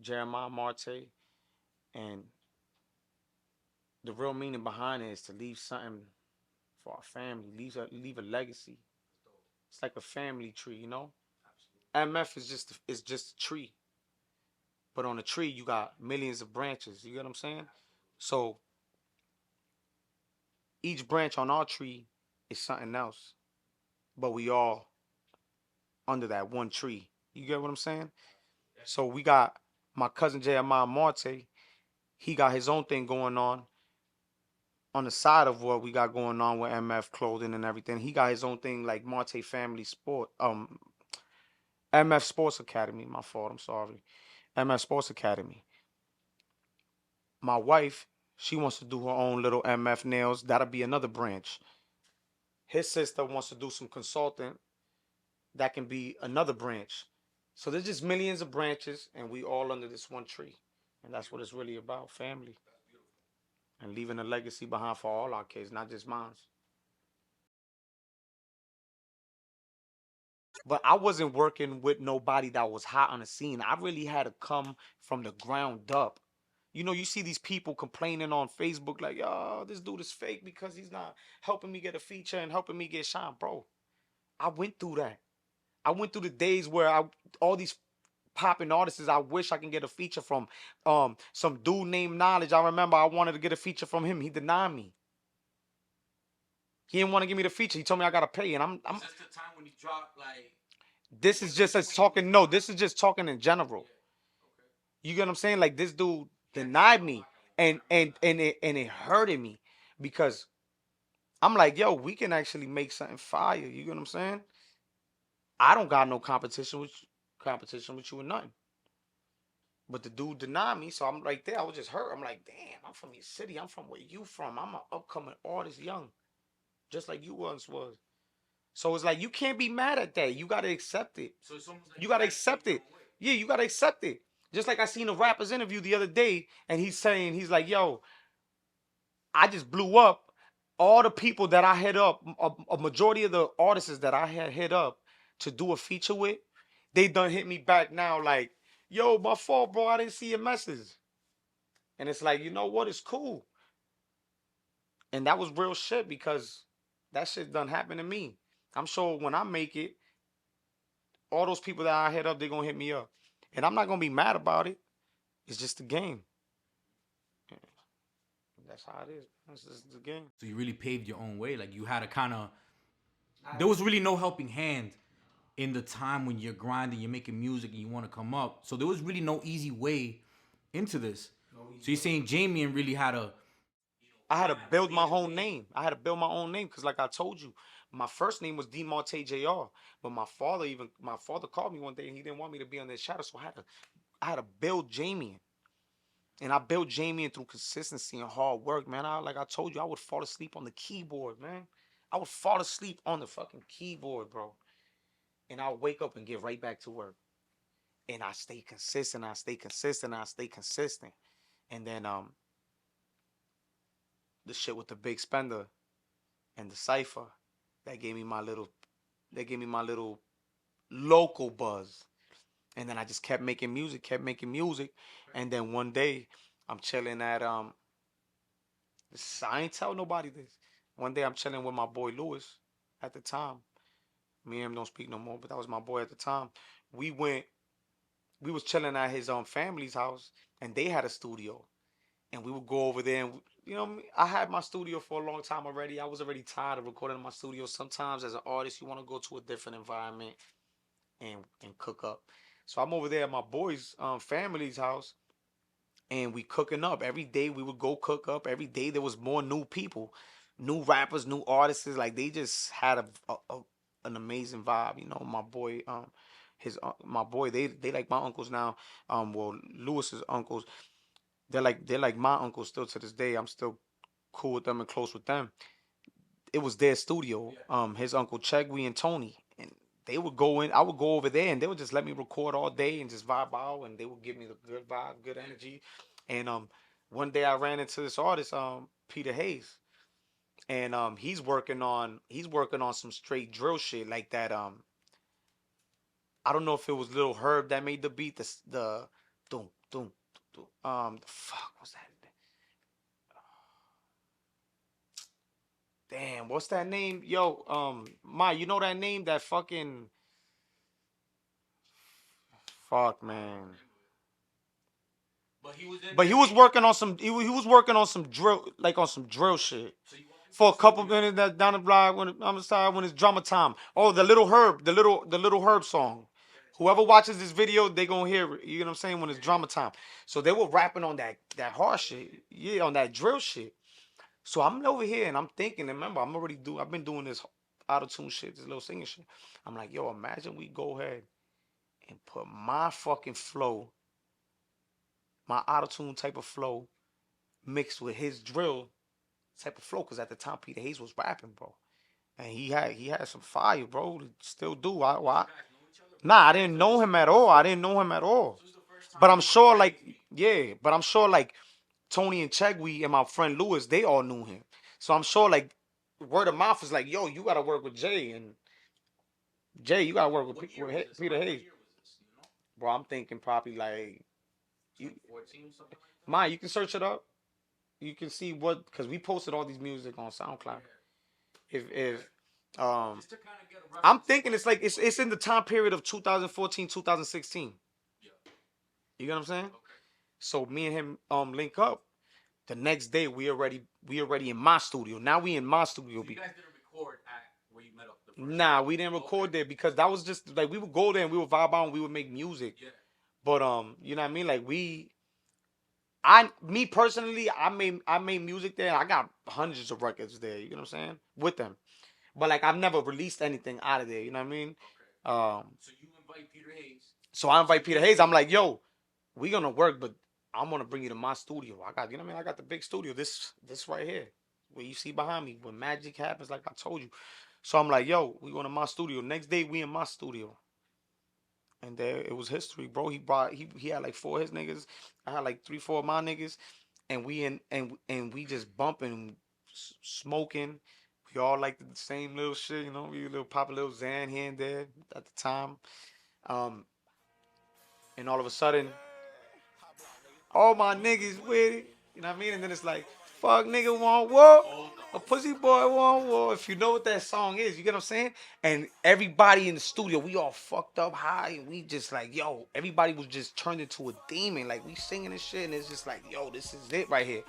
Jeremiah Marte, and the real meaning behind it is to leave something for our family, leave a legacy. It's like a family tree, you know. MF is just a tree, but on a tree you got millions of branches. You get what I'm saying? So each branch on our tree is something else, but we all under that one tree. You get what I'm saying? So we got my cousin Jeremiah Marte. He got his own thing going on the side of what we got going on with MF clothing and everything. He got his own thing like Marte Family Sport, MF Sports Academy. My fault. I'm sorry. MF Sports Academy. My wife, she wants to do her own little MF nails. That'll be another branch. His sister wants to do some consulting. That can be another branch. So there's just millions of branches, and we all under this one tree. And that's what it's really about, family. And leaving a legacy behind for all our kids, not just mine. But I wasn't working with nobody that was hot on the scene. I really had to come from the ground up. You know, you see these people complaining on Facebook like, "Yo, this dude is fake because he's not helping me get a feature and helping me get shine." Bro, I went through that. I went through the days where all these popping artists I wish I can get a feature from. Some dude named Knowledge. I remember I wanted to get a feature from him. He denied me. He didn't want to give me the feature. He told me I gotta pay, and I'm. Is this the time when you dropped like? This is just us talking. No, this is just talking in general. You get what I'm saying? Like this dude denied me, and it hurted me because I'm like, yo, we can actually make something fire. You get what I'm saying? I don't got no competition with you or nothing. But the dude denied me, so I'm right there. I was just hurt. I'm like, damn, I'm from your city. I'm from where you from. I'm an upcoming artist, young, just like you once was. So it's like you can't be mad at that. You gotta accept it. So it's almost like You gotta accept it. Yeah, you gotta accept it. Just like I seen a rapper's interview the other day, and he's like, yo, I just blew up. All the people that I hit up, a majority of the artists that I had hit up to do a feature with, they done hit me back now like, yo, my fault, bro. I didn't see your message. And it's like, you know what? It's cool. And that was real shit because that shit done happened to me. I'm sure when I make it, all those people that I hit up, they're going to hit me up. And I'm not going to be mad about it. It's just the game. That's how it is. That's just the game. So you really paved your own way. Like you had a kind of. There was really no helping hand in the time when you're grinding, you're making music, and you want to come up. So there was really no easy way into this. So you're saying Jamien really had a. I had to build my own name. I had to build my own name because, like I told you, my first name was DeMarte Jr. But my father called me one day and he didn't want me to be on their shadow, so I had to build Jamien. And I built Jamien through consistency and hard work, man. Like I told you, I would fall asleep on the keyboard, man. I would fall asleep on the fucking keyboard, bro. And I'll wake up and get right back to work. And I stay consistent. And then the shit with the big spender and the cipher, that gave me my little local buzz. And then I just kept making music. And then one day I'm chilling at I ain't tell nobody this. One day I'm chilling with my boy Lewis at the time. Me and him don't speak no more, but that was my boy at the time. We was chilling at his family's house, and they had a studio. And we would go over there, and you know, I had my studio for a long time already. I was already tired of recording in my studio. Sometimes as an artist, you want to go to a different environment and cook up. So I'm over there at my boy's family's house, and we cooking up. Every day we would go cook up. Every day there was more new people, new rappers, new artists. Like they just had an amazing vibe. You know, my boy, my boy, they like my uncles now. Well, Lewis's uncles, they're like my uncles still to this day. I'm still cool with them and close with them. It was their studio. His uncle Chegwe and Tony, and they would go in. I would go over there, and they would just let me record all day and just vibe out, and they would give me the good vibe, good energy. And one day I ran into this artist, Peter Hayes, and he's working on some straight drill shit like that. I don't know if it was Lil Herb that made the beat. The doom doom doom. The fuck was that? Damn, what's that name? Yo, you know that name? That fucking fuck, man. But he was working on some. He was working on some drill, like on some drill shit. for a couple minutes that down the block when I'm sorry when it's drama time. Oh, the little Herb, the little Herb song. Whoever watches this video, they gonna hear it. You know what I'm saying? When it's drama time. So they were rapping on that hard shit. Yeah, on that drill shit. So I'm over here and I'm thinking, remember, I've been doing this auto-tune shit, this little singing shit. I'm like, yo, imagine we go ahead and put my fucking flow, my auto-tune type of flow, mixed with his drill type of flow. Cause at the time Peter Hayes was rapping, bro. And he had some fire, bro. Still do. Why? Nah, I didn't know him at all. I didn't know him at all. But I'm sure, like, yeah. But I'm sure, like, Tony and Chegwe and my friend Lewis, they all knew him. So I'm sure, like, word of mouth is like, yo, you gotta work with Jay, and Jay, you gotta work with Peter Hayes. Bro, I'm thinking probably like, you, Mine, you can search it up. You can see what, because we posted all these music on SoundCloud. If I'm thinking it's like it's in the time period of 2014, 2016. You get what I'm saying? So me and him link up. The next day we already in my studio. Now we in my studio. So you guys didn't record at where you met up the first Nah, we didn't record there because that was just like we would go there and we would vibe out and we would make music. Yeah. But you know what I mean? Like me personally, I made music there. I got hundreds of records there. You know what I'm saying? With them. But like I've never released anything out of there. You know what I mean? Okay. So you invite Peter Hayes. So I invite Peter Hayes. I'm like, yo, we gonna work, but I'm gonna bring you to my studio. I got, you know what I mean? I got the big studio. This right here, where you see behind me, when magic happens, like I told you. So I'm like, yo, we going to my studio. Next day, we in my studio. And there it was history, bro. He had like 4 of his niggas. I had like 3, 4 of my niggas, and we just bumping, smoking. We all like the same little shit, you know. We little pop a little Xan here and there at the time, and all of a sudden, all my niggas with it, you know what I mean. And then it's like, fuck nigga want war, a pussy boy want war. If you know what that song is, you get what I'm saying? And everybody in the studio, we all fucked up high, and we just like, yo, everybody was just turned into a demon. Like we singing and shit, and it's just like, yo, this is it right here.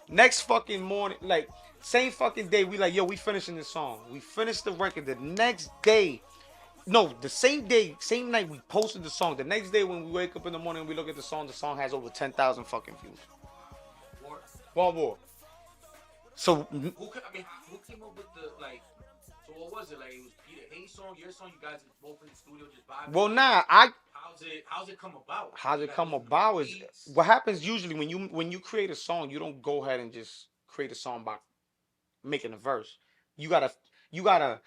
Next fucking morning, like same fucking day, we like, yo, we finishing this song. We finished the record. The next day, no, the same day, same night we posted the song. The next day when we wake up in the morning and we look at the song has over 10,000 fucking views. One war. So who came up with the like? So what was it like? It was Peter Hayes' song, your song. You guys both in the studio just vibing. Well, nah, how's it come about? How's it come about is what happens usually when you create a song. You don't go ahead and just create a song by making a verse. You gotta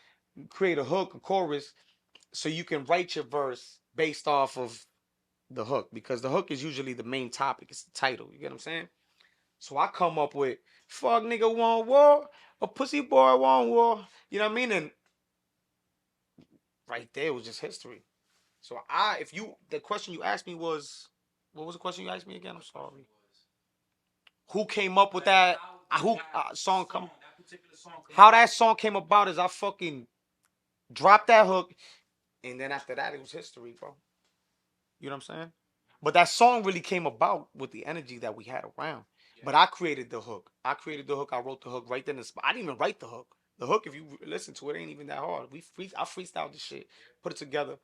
create a hook, a chorus, so you can write your verse based off of the hook, because the hook is usually the main topic. It's the title. You get what I'm saying? So I come up with fuck nigga want war, a pussy boy want war. You know what I mean? And right there was just history. So the question you asked me was, what was the question you asked me again? I'm sorry. Who came up with that? Song come? How that song came about is I fucking dropped that hook, and then after that it was history, bro. You know what I'm saying? But that song really came about with the energy that we had around. But I created the hook. I wrote the hook right then. I didn't even write the hook. The hook, if you listen to it, ain't even that hard. I freestyled the shit, put it together,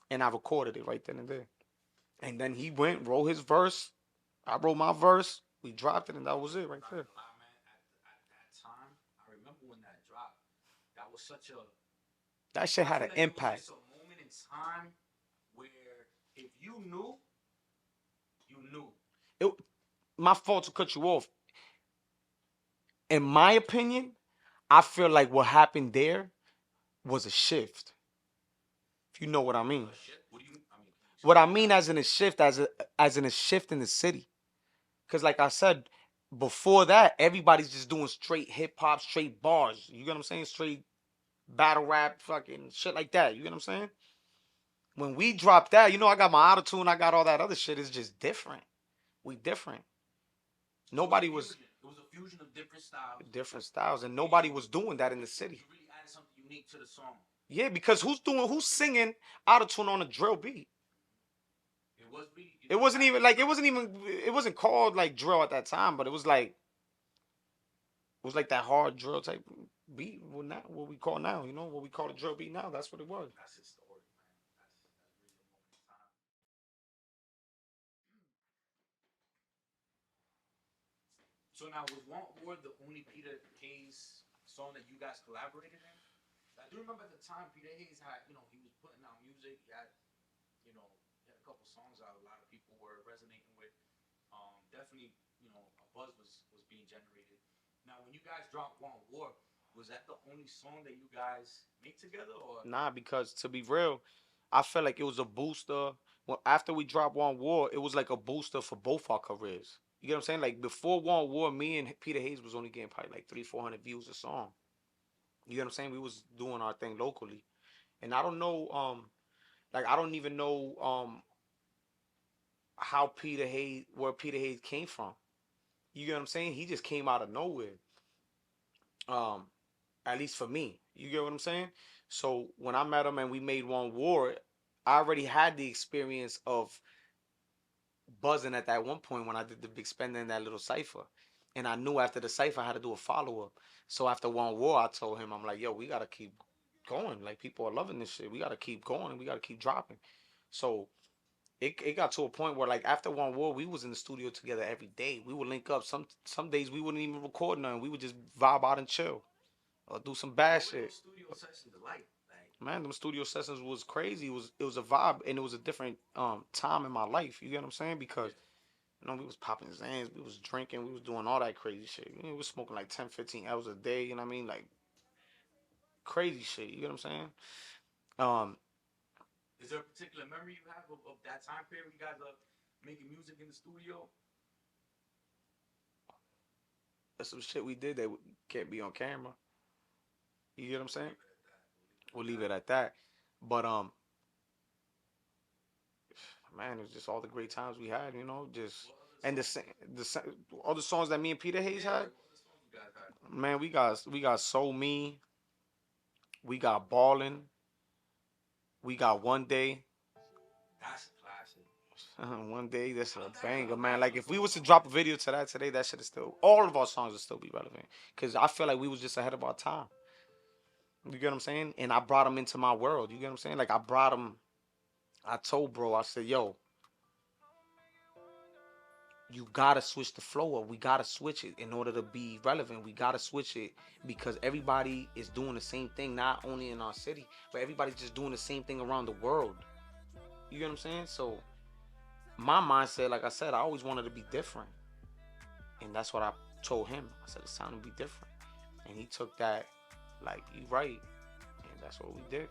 and I recorded it right then and there. And then he wrote his verse. I wrote my verse. We dropped it, and that was it right there. At that time, I remember when that dropped. That was that shit had an impact. It was a moment in time where if you knew, you knew. My fault to cut you off. In my opinion, I feel like what happened there was a shift. If you know what I mean. What I mean as in a shift, as in a shift in the city. Because like I said, before that, everybody's just doing straight hip hop, straight bars. You get what I'm saying? Straight battle rap, fucking shit like that. You get what I'm saying? When we dropped that, you know, I got my auto-tune, I got all that other shit. It's just different. We different. Nobody was. It was a fusion of different styles, and nobody was doing that in the city. You really added something unique to the song. Yeah, because who's singing auto-tune on a drill beat? It wasn't even called like drill at that time, but it was like was like that hard drill type beat. What now? What we call now? You know what we call a drill beat now? That's what it was. That's historic, man. That's really a moment in time. So now was Want War the only Peter Hayes song that you guys collaborated in? I do remember at the time Peter Hayes had, he was putting out music. He had a couple songs out. A lot of people were resonating with. Definitely, a buzz was being generated. Now, when you guys dropped Want War, was that the only song that you guys made together, or? Nah, because to be real, I felt like it was a booster. Well, after we dropped One War, it was like a booster for both our careers. You get what I'm saying? Like before One War, me and Peter Hayes was only getting probably like 300-400 views a song. You get what I'm saying? We was doing our thing locally, and I don't know, like I don't even know, how where Peter Hayes came from. You get what I'm saying? He just came out of nowhere. Um, at least for me. You get what I'm saying? So when I met him and we made One War, I already had the experience of buzzing at that one point when I did the big spending in that little cipher. And I knew after the cipher I had to do a follow up. So after One War, I told him, I'm like, yo, we gotta keep going. Like people are loving this shit. We gotta keep going. We gotta keep dropping. So it got to a point where like after One War, we was in the studio together every day. We would link up. Some days we wouldn't even record nothing. We would just vibe out and chill or do some bad What were shit. those studio sessions like? Man, them studio sessions was crazy. It was a vibe and it was a different time in my life. You get what I'm saying? Because we was popping Zans, we was drinking, we was doing all that crazy shit. We was smoking like 10, 15 hours a day. You know what I mean? Like crazy shit. You get what I'm saying? Um, Is there a particular memory you have of that time period when you guys are making music in the studio? there's some shit we did that can't be on camera. You get what I'm saying? We'll leave it at that. But man, it was just all the great times we had. Just and all the songs that me and Peter Hayes had. What other songs you guys had? Man, we got So Me, we got Ballin', we got One Day. That's a classic. One Day, that's a banger, man. Like if we was to drop a video to that today, that should have still all of our songs would still be relevant. Cause I feel like we was just ahead of our time. You get what I'm saying? And I brought him into my world. You get what I'm saying? Like I brought him. I told bro, I said, yo, you gotta switch the flow up. We gotta switch it in order to be relevant. We gotta switch it because everybody is doing the same thing, not only in our city, but everybody's just doing the same thing around the world. You get what I'm saying? So my mindset, like I said, I always wanted to be different. And that's what I told him. I said it's time to be different. And he took that like, you right. And that's what we did.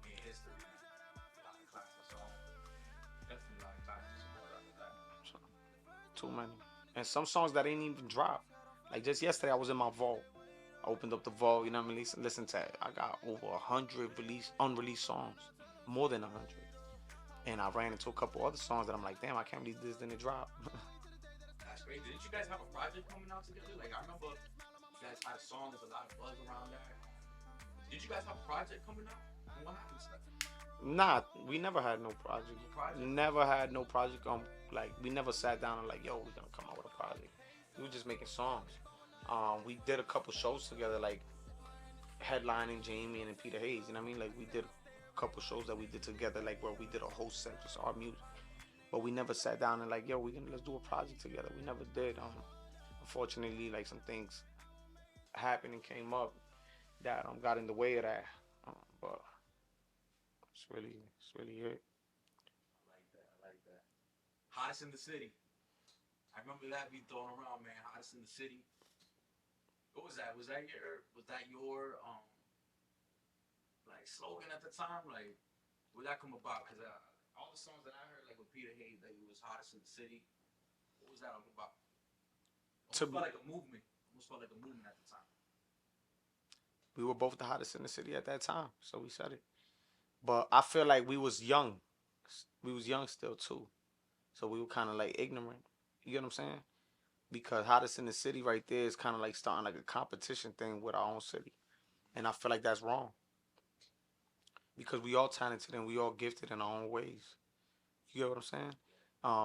In history, a lot of classic songs. Definitely a lot of classic support after that. So, too many. And some songs that ain't even dropped. Like just yesterday, I was in my vault. I opened up the vault, you know what I mean? Listen to it. I got over 100 unreleased songs. More than 100. And I ran into a couple other songs that I'm like, damn, I can't believe this didn't drop. That's crazy. Didn't you guys have a project coming out together? Like I remember you guys had a song, there's a lot of buzz around that. Did you guys have a project coming out? And what happened to that? Nah, we never had no project. No project? Never had no project. Like we never sat down and like, yo, we're gonna come out with a project. We were just making songs. We did a couple shows together, like headlining Jamien and Peter Hayes. You know what I mean? Like we did a couple shows that we did together, like where we did a whole set just our music. But we never sat down and like, yo, let's do a project together. We never did. Unfortunately, like some things happened and came up that got in the way of that. But it's really it. I like that. Hottest in the city. I remember that being thrown around, man. Hottest in the city. What was that? Was that your like slogan at the time? Like, where that come about? Cause all the songs that I heard, like with Peter Hayes, that he was hottest in the city. What was that all about? Almost felt like a movement. Almost felt like a movement at the time. We were both the hottest in the city at that time, so we said it. But I feel like we was young. We was young still too, so we were kind of like ignorant. You get what I'm saying? Because hottest in the city right there is kind of like starting like a competition thing with our own city, and I feel like that's wrong. Because we all talented and we all gifted in our own ways. You get what I'm saying?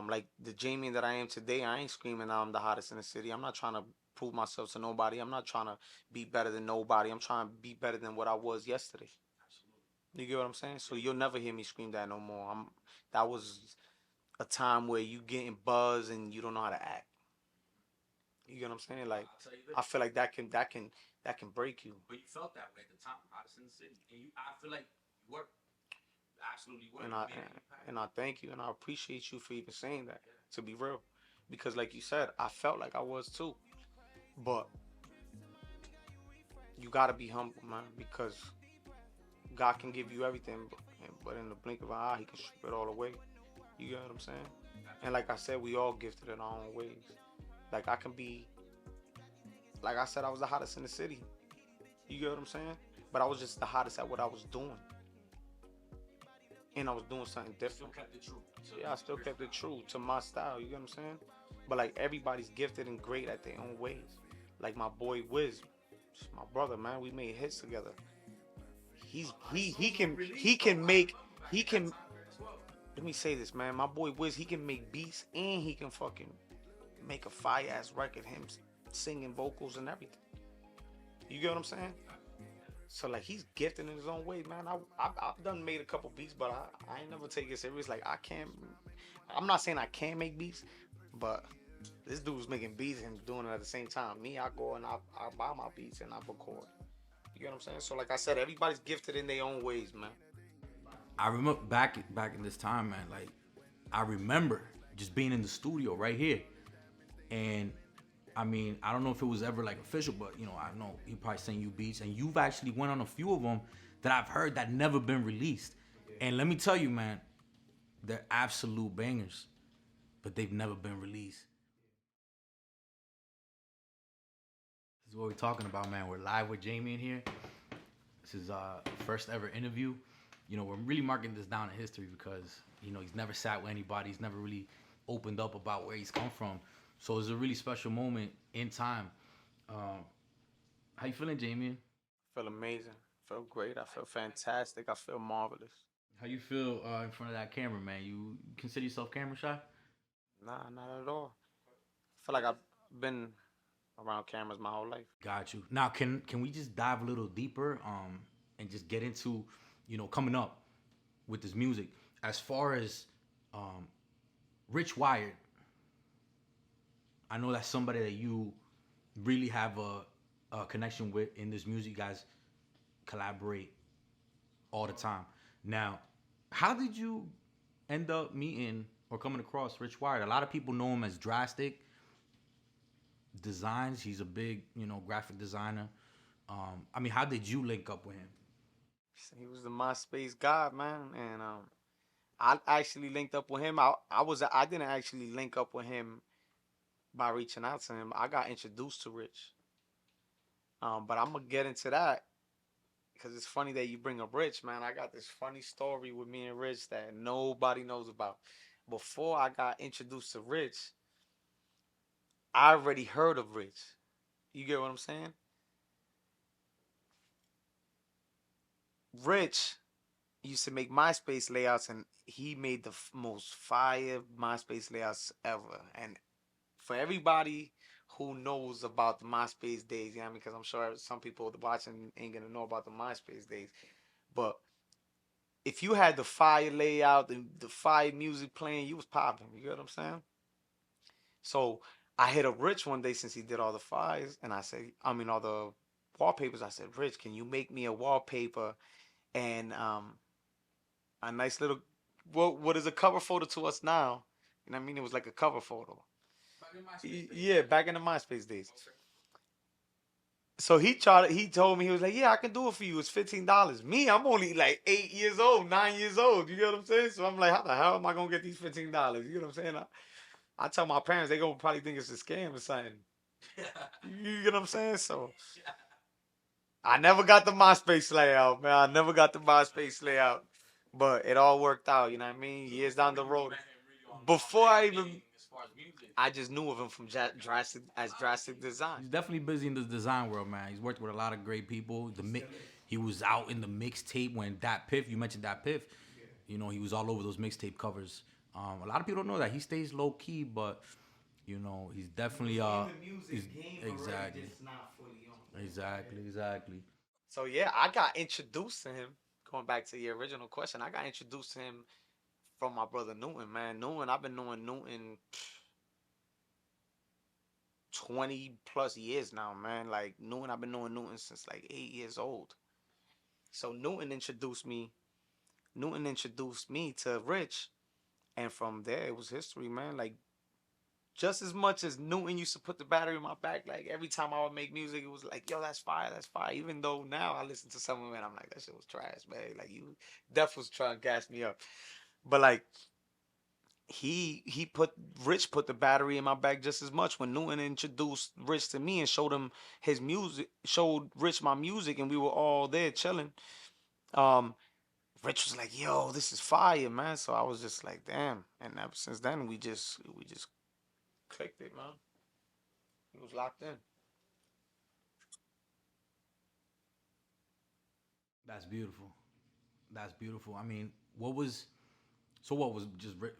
Like the Jamien that I am today, I ain't screaming I'm the hottest in the city. I'm not trying to prove myself to nobody. I'm not trying to be better than nobody. I'm trying to be better than what I was yesterday. You get what I'm saying? So you'll never hear me scream that no more. That was a time where you getting buzzed and you don't know how to act. You get what I'm saying? Like, I feel like that can break you. But you felt that way at the time, hottest in the city, and I feel like you were absolutely were. And I thank you and I appreciate you for even saying that. To be real, because like you said, I felt like I was too. But you gotta be humble, man, because God can give you everything, but in the blink of an eye, He can strip it all away. You get what I'm saying? And like I said, we all gifted in our own ways. Like I can be, like I said, I was the hottest in the city. You get what I'm saying? But I was just the hottest at what I was doing. And I was doing something different. Still kept it true. Yeah, I still kept it true to my style. You get what I'm saying? But like everybody's gifted and great at their own ways. Like my boy Wiz, my brother, man, we made hits together. He can make. Let me say this, man. My boy Wiz, he can make beats and he can fucking make a fire ass record. Him singing vocals and everything. You get what I'm saying? So like he's gifted in his own way, man. I've done made a couple beats, but I ain't never take it serious. Like I'm not saying I can't make beats, but this dude's making beats and doing it at the same time. Me, I go and I buy my beats and I record. You get what I'm saying? So like I said, everybody's gifted in their own ways, man. I remember back in this time, man. Like I remember just being in the studio right here, and I mean, I don't know if it was ever like official, but you know, I know he probably sent you beats, and you've actually went on a few of them that I've heard that never been released. And let me tell you, man, they're absolute bangers, but they've never been released. This is what we're talking about, man. We're live with Jamien here. This is first ever interview. You know, we're really marking this down in history because, you know, he's never sat with anybody. He's never really opened up about where he's come from. So it's a really special moment in time. How you feeling, Jamien? I feel amazing. I feel great. I feel fantastic. I feel marvelous. How you feel in front of that camera, man? You consider yourself camera shy? Nah, not at all. I feel like I've been around cameras my whole life. Got you. Now, can we just dive a little deeper and just get into, you know, coming up with this music? As far as Rich Wired, I know that's somebody that you really have a connection with in this music. You guys collaborate all the time. Now, how did you end up meeting or coming across Rich Wired? A lot of people know him as Drastic Designs. He's a big, you know, graphic designer. I mean, how did you link up with him? He was the MySpace god, man, and I actually linked up with him. I didn't actually link up with him by reaching out to him. I got introduced to Rich. But I'm gonna get into that because it's funny that you bring up Rich, man. I got this funny story with me and Rich that nobody knows about. Before I got introduced to Rich, I already heard of Rich. You get what I'm saying? Rich used to make MySpace layouts, and he made the most fire MySpace layouts ever. And for everybody who knows about the MySpace days, you know what I mean? Because I'm sure some people watching ain't gonna know about the MySpace days. But if you had the fire layout, the fire music playing, you was popping. You get what I'm saying? So I hit up Rich one day since he did all the fires, and all the wallpapers. I said, Rich, can you make me a wallpaper and a nice little, what is a cover photo to us now? You know what I mean? It was like a cover photo. Yeah, back in the MySpace days. So he told me, he was like, yeah, I can do it for you. It's $15. Me, I'm only like 8 years old, 9 years old. You get what I'm saying? So I'm like, how the hell am I going to get these $15? You get what I'm saying? I tell my parents, they going to probably think it's a scam or something. You get what I'm saying? So I never got the MySpace layout, man. I never got the MySpace layout. But it all worked out, you know what I mean? Years down the road. Before I just knew of him from Drastic Design. He's definitely busy in the design world, man. He's worked with a lot of great people. He was out in the mixtape when Dat Piff, you mentioned Dat Piff. You know, he was all over those mixtape covers. A lot of people don't know that. He stays low key, but You know, he's definitely he's, exactly, not fully on. exactly. So yeah, I got introduced to him. Going back to your original question, I got introduced to him from my brother Newton, man. Newton, I've been knowing Newton 20 plus years now, man. Like Newton, I've been knowing Newton since like 8 years old. So Newton introduced me to Rich, and from there it was history, man. Like just as much as Newton used to put the battery in my back, like every time I would make music, it was like, yo, that's fire, that's fire. Even though now I listen to some of it, I'm like, that shit was trash, man. Like you, Def was trying to gas me up, but like he put Rich put the battery in my back just as much when Newton introduced Rich to me and showed him his music, showed Rich my music, and we were all there chilling. Um, Rich was like, "Yo, this is fire, man." So I was just like, "Damn!" And ever since then, we just clicked it, man. He was locked in. That's beautiful. That's beautiful. I mean, what was so? What was just like?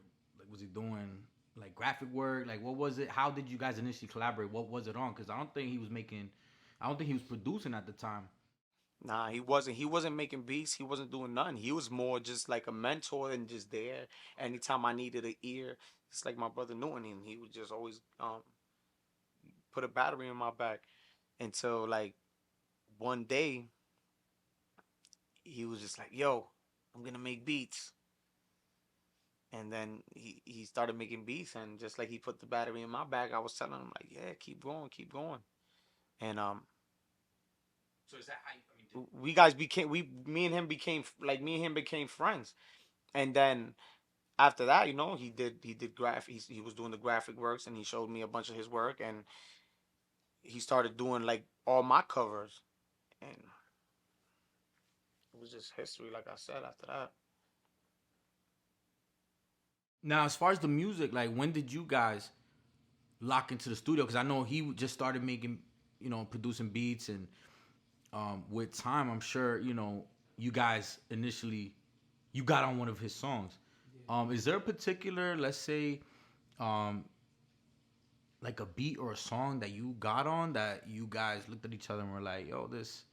Was he doing like graphic work? Like, what was it? How did you guys initially collaborate? What was it on? Because I don't think he was making. I don't think he was producing at the time. Nah, he wasn't. He wasn't making beats. He wasn't doing nothing. He was more just like a mentor and just there. Anytime I needed an ear, it's like my brother Newton, and he would just always put a battery in my back until like one day he was just like, "Yo, I'm gonna make beats." And then he started making beats, and just like he put the battery in my back, I was telling him like, "Yeah, keep going, keep going." And So is that how? I mean, we guys became we me and him became like me and him became friends. And then after that, he did graph. He was doing the graphic works, and he showed me a bunch of his work, and he started doing like all my covers, and it was just history, like I said. After that, now, as far as the music, like when did you guys lock into the studio? Because I know he just started making, producing beats, and with time, I'm sure you guys initially you got on one of his songs. Is there a particular, let's say, um, like a beat or a song that you got on that you guys looked at each other and were like, "Yo, this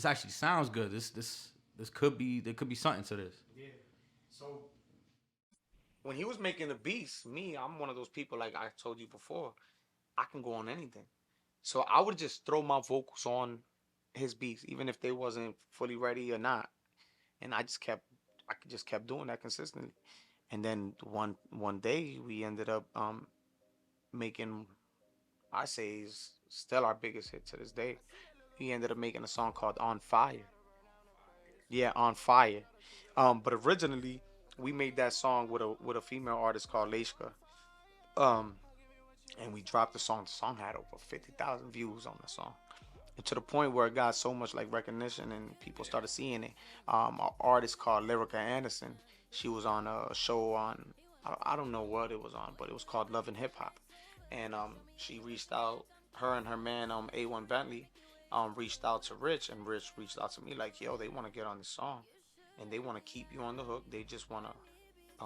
actually sounds good. This could be there could be something to this." yeah. So when he was making the beats, I'm one of those people, like I told you before, I can go on anything. So I would just throw my vocals on his beats, even if they wasn't fully ready or not. And I just kept doing that consistently. And then one day we ended up making, I say, is still our biggest hit to this day. He ended up making a song called "On Fire." Yeah, "On Fire." But originally we made that song with a female artist called Leishka. Um, and we dropped the song. The song had over 50,000 views on the song, and to the point where it got so much like recognition and people started seeing it. An artist called Lyrica Anderson, she was on a show on, I don't know what it was on, but it was called Love and Hip Hop, and she reached out, her and her man A1 Bentley reached out to Rich, and Rich reached out to me like, yo, they want to get on the song, and they want to keep you on the hook. They just want to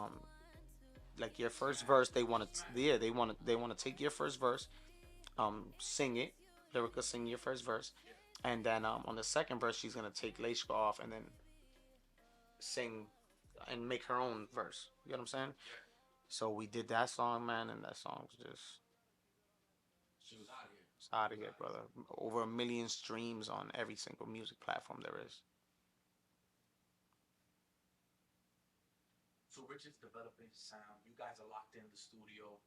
like your first verse, they want to, yeah, they want to take your first verse, sing it, Lyrica sing your first verse, and then on the second verse she's gonna take Leishka off and then sing and make her own verse. You know what I'm saying? So we did that song, man, and that song was just, She was out of here. it's out of here, brother. Over 1 million streams on every single music platform there is. So Rich is developing sound. You guys are locked in the studio.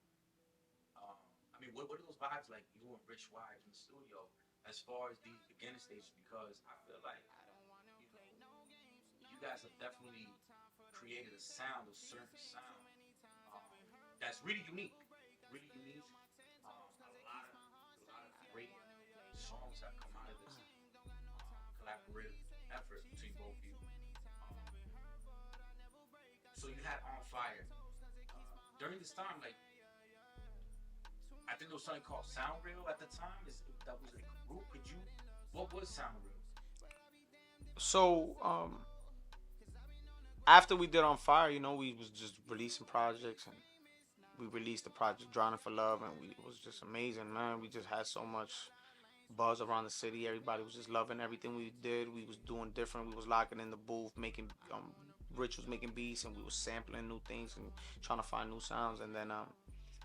I mean, what are those vibes like? You and Rich vibes in the studio, as far as these beginning stages? Because I feel like you guys have definitely created a sound, a certain sound that's really unique, really unique. A lot of great songs have come out of this collaborative effort between both of you. So you had On Fire during this time, like I think there was something called Sound Real at the time. That was a group? What was Sound Real? So after we did On Fire, we was just releasing projects and we released the project Drowning for Love, and it was just amazing, man. We just had so much buzz around the city. Everybody was just loving everything we did. We was doing different. We was locking in the booth, making Rich was making beats, and we was sampling new things and trying to find new sounds. And then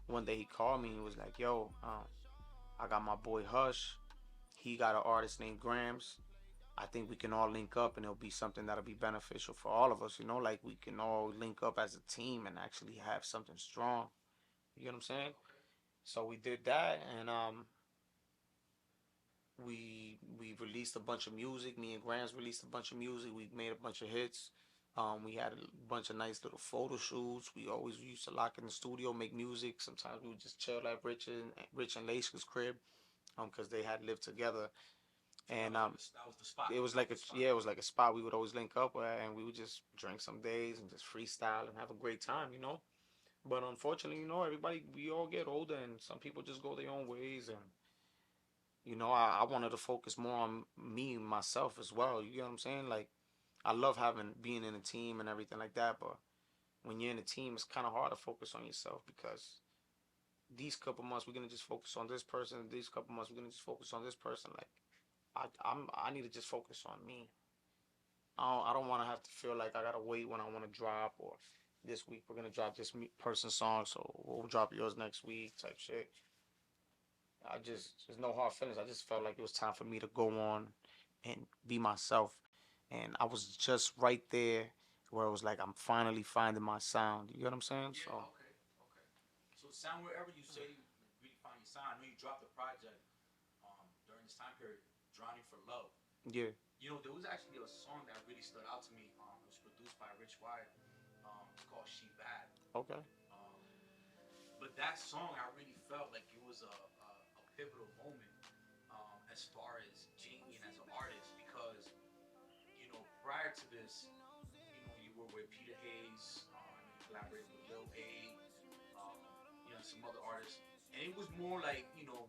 one day he called me. He was like, "Yo, I got my boy Hush. He got an artist named Grams. I think we can all link up, and it'll be something that'll be beneficial for all of us. You know, like we can all link up as a team and actually have something strong." You know what I'm saying? So we did that, and we released a bunch of music. Me and Grams released a bunch of music. We made a bunch of hits. We had a bunch of nice little photo shoots. We always used to lock in the studio, make music. Sometimes we would just chill at Rich and Lace's crib, because they had lived together. And that was the spot. it was like it was like a spot we would always link up at, and we would just drink some days and just freestyle and have a great time, you know. But unfortunately, you know, everybody, we all get older, and some people just go their own ways. And you know, I wanted to focus more on me myself as well. You get what I'm saying? Like, I love being in a team and everything like that, but when you're in a team, it's kind of hard to focus on yourself, because these couple months we're gonna just focus on this person. These couple months we're gonna just focus on this person. Like, I need to just focus on me. I don't want to have to feel like I gotta wait when I want to drop, or this week we're gonna drop this person's song, so we'll drop yours next week type shit. There's no hard feelings. I just felt like it was time for me to go on and be myself. And I was just right there where it was like, I'm finally finding my sound. You get what I'm saying? Yeah, okay. So sound wherever you say you really find your sound. I know you dropped the project during this time period, Drowning for Love. Yeah. You know, there was actually a song that really stood out to me. It was produced by Rich Wyatt. It's called She Bad. Okay. But that song, I really felt like it was a pivotal moment as far as Jamien as an artist, because, you know, prior to this, you know, you were with Peter Hayes, you collaborated with Lil A, you know, some other artists, and it was more like, you know,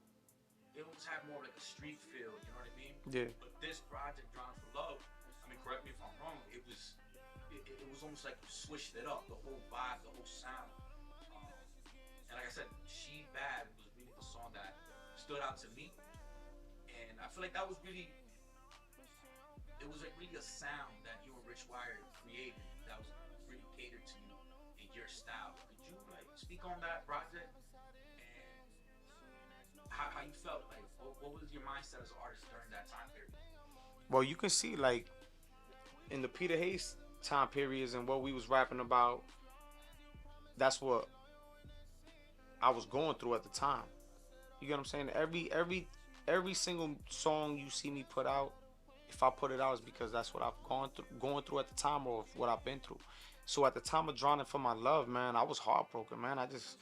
it almost had more like a street feel, you know what I mean? Yeah. But this project, Drowning for Love, I mean, correct me if I'm wrong, it was almost like you switched it up, the whole vibe, the whole sound. And like I said, She Bad was really the song that stood out to me. And I feel like that was really, it was like really a sound that you and Rich Wyatt created that was really catered to you and your style. Could you like speak on that project and how you felt? Like, what was your mindset as an artist during that time period? Well, you can see, like, in the Peter Hayes time periods and what we was rapping about, that's what I was going through at the time. You get what I'm saying? Every single song you see me put out, if I put it out, it's because that's what I've going through at the time, or what I've been through. So at the time of Drowning for My Love, man, I was heartbroken, man. I just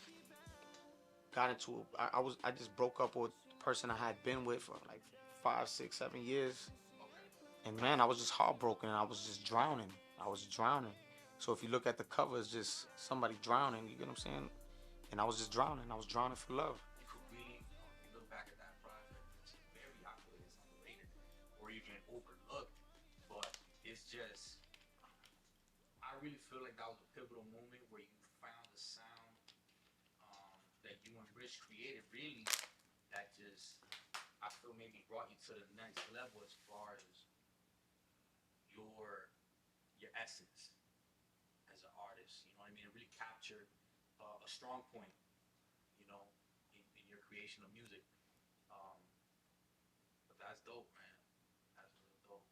got into I just broke up with the person I had been with for like 5, 6, 7 years. And man, I was just heartbroken, and I was just drowning. I was drowning. So if you look at the cover, it's just somebody drowning, you get what I'm saying? And I was just drowning. I was drowning for love. You could really, you look back at that project, it's very obvious, underrated, or even overlooked. But it's just, I really feel like that was a pivotal moment where you found the sound that you and Rich created, really, that just, I feel maybe brought you to the next level as far as your essence as an artist. You know what I mean? It really captured a strong point, you know, in your creation of music. But that's dope, man. That's really dope.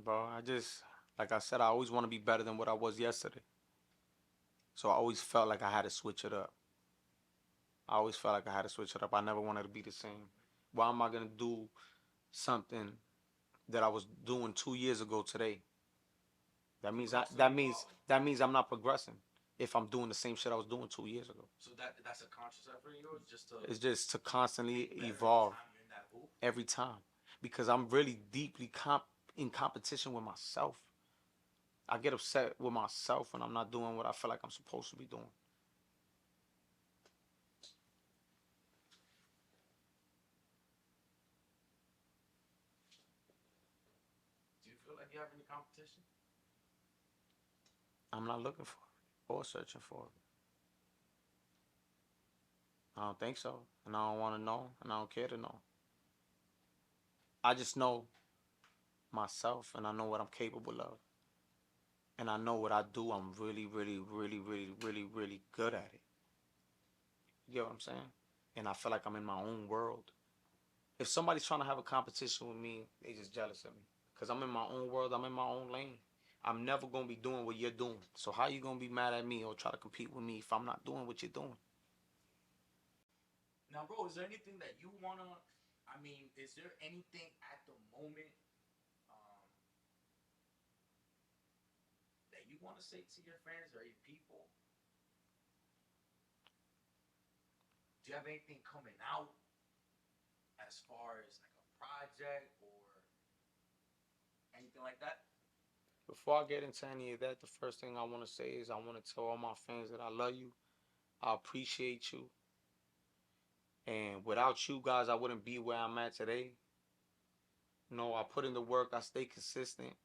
Bro, like I said, I always want to be better than what I was yesterday. So I always felt like I had to switch it up. I never wanted to be the same. Why am I going to do something that I was doing 2 years ago today? That means I'm not progressing if I'm doing the same shit I was doing 2 years ago. So that's a conscious effort of yours, It's just to constantly evolve every time, because I'm really deeply in competition with myself. I get upset with myself when I'm not doing what I feel like I'm supposed to be doing. Do you feel like you have any competition? I'm not looking for it or searching for it. I don't think so. And I don't want to know. And I don't care to know. I just know myself and I know what I'm capable of. And I know what I do. I'm really, really, really, really, really, really good at it. You get what I'm saying? And I feel like I'm in my own world. If somebody's trying to have a competition with me, they just jealous of me. Because I'm in my own world. I'm in my own lane. I'm never going to be doing what you're doing. So how you going to be mad at me or try to compete with me if I'm not doing what you're doing? Now, bro, is there anything that you wanna? I mean, is there anything at the moment that you wanna say to your fans or your people? Do you have anything coming out as far as like a project or anything like that? Before I get into any of that, the first thing I want to say is I want to tell all my fans that I love you. I appreciate you. And without you guys, I wouldn't be where I'm at today. No, I put in the work. I stay consistent.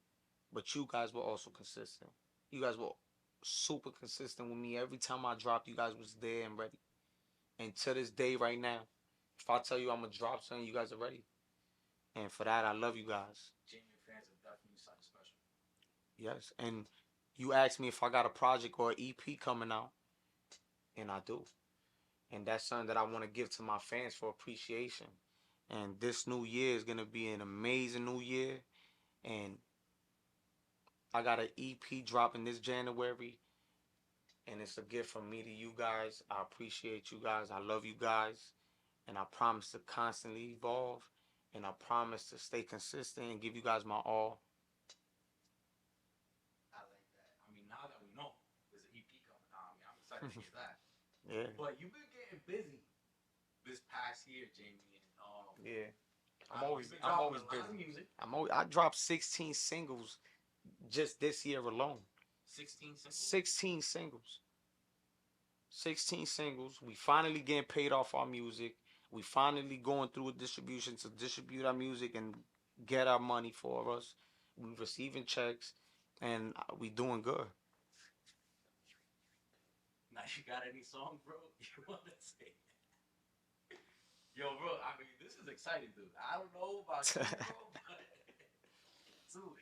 But you guys were also consistent. You guys were super consistent with me. Every time I dropped, you guys was there and ready. And to this day right now, if I tell you I'm going to drop something, you guys are ready. And for that, I love you guys. Jamien fans are definitely something special. Yes. And you asked me if I got a project or an EP coming out. And I do. And that's something that I want to give to my fans for appreciation. And this new year is going to be an amazing new year. And I got an EP dropping this January. And it's a gift from me to you guys. I appreciate you guys. I love you guys. And I promise to constantly evolve. And I promise to stay consistent and give you guys my all. I like that. I mean, now that we know there's an EP coming out, I mean, I'm excited to hear that. Yeah. But you've been getting busy this past year, Jamien. Yeah. I'm you've been always dropping a lot of busy. music. I dropped 16 singles just this year alone. 16 singles. 16 singles. 16 singles. We finally getting paid off our music. We finally going through a distribution to distribute our music and get our money for us. We receiving checks and we doing good. Now you got any song, bro? You wanna say? Yo, bro. I mean, this is exciting, dude. I don't know about you, bro, but dude.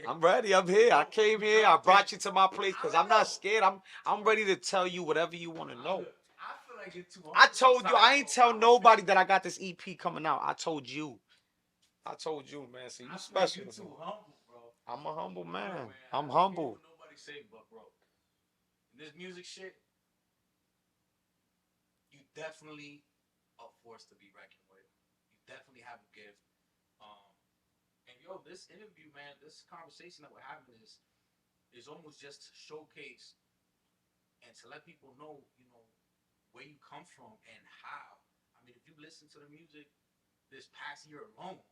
I'm ready. I'm here. I came here. I brought you to my place because I'm not scared. I'm ready to tell you whatever you want to know. I feel like you're too. I told you. I ain't tell nobody that I got this EP coming out. I told you. I told you, man. So you special. You're too humble, bro. I'm a humble man. Man, I'm I humble. can't hear what nobody say, but bro, this music shit, you definitely a force to be reckoned with. You definitely have a gift. And yo, this interview, man, this conversation that we're having is almost just to showcase and to let people know, you know, where you come from and how. I mean, if you listen to the music this past year alone,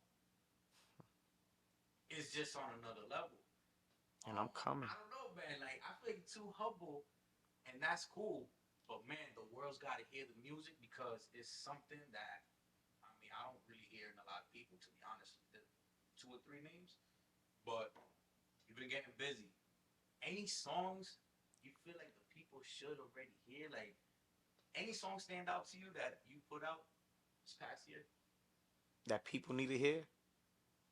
it's just on another level. And I'm coming. I don't know, man. Like, I feel like you're too humble, and that's cool. But man, the world's got to hear the music because it's something that, I mean, I don't really hear in a lot of people, to be honest. The 2 or 3 names, but you've been getting busy. Any songs you feel like the people should already hear? Like, any songs stand out to you that you put out this past year? That people need to hear?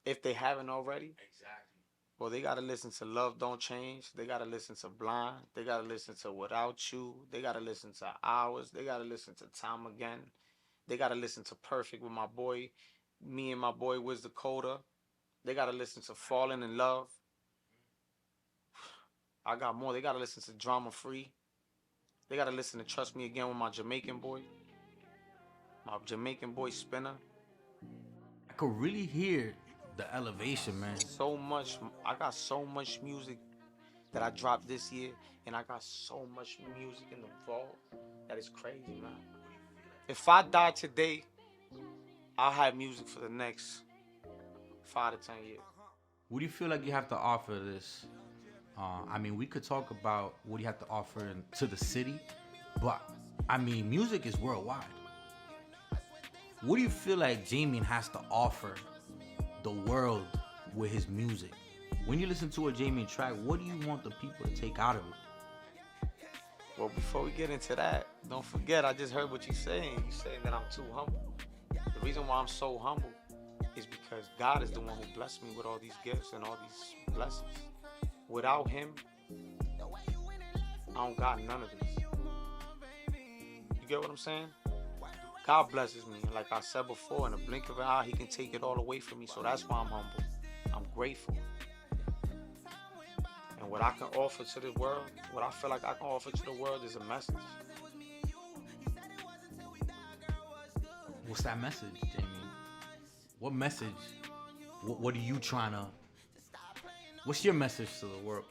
If they haven't already? Exactly. Well, they got to listen to Love Don't Change. They got to listen to Blind. They got to listen to Without You. They got to listen to Hours. They got to listen to Time Again. They got to listen to Perfect with my boy, me and my boy Wiz Dakota. They got to listen to Falling in Love. I got more. They got to listen to Drama Free. They got to listen to Trust Me Again with my Jamaican boy. My Jamaican boy Spinner. I could really hear the elevation, man. So much. I got so much music that I dropped this year. And I got so much music in the vault that is crazy, man. If I die today, I'll have music for the next 5 to 10 years. What do you feel like you have to offer this? I mean, we could talk about what you have to offer to the city, but I mean, music is worldwide. What do you feel like Jamien has to offer the world with his music? When you listen to a Jamien track, what do you want the people to take out of it? Well, before we get into that, don't forget, I just heard what you're saying. You're saying that I'm too humble. The reason why I'm so humble is because God is the one who blessed me with all these gifts and all these blessings. Without him, I don't got none of this. You get what I'm saying? God blesses me. And like I said before, in a blink of an eye, he can take it all away from me. So that's why I'm humble. I'm grateful. And what I can offer to the world, what I feel like I can offer to the world is a message. What's that message, Jamie? What message? What are you trying to? What's your message to the world?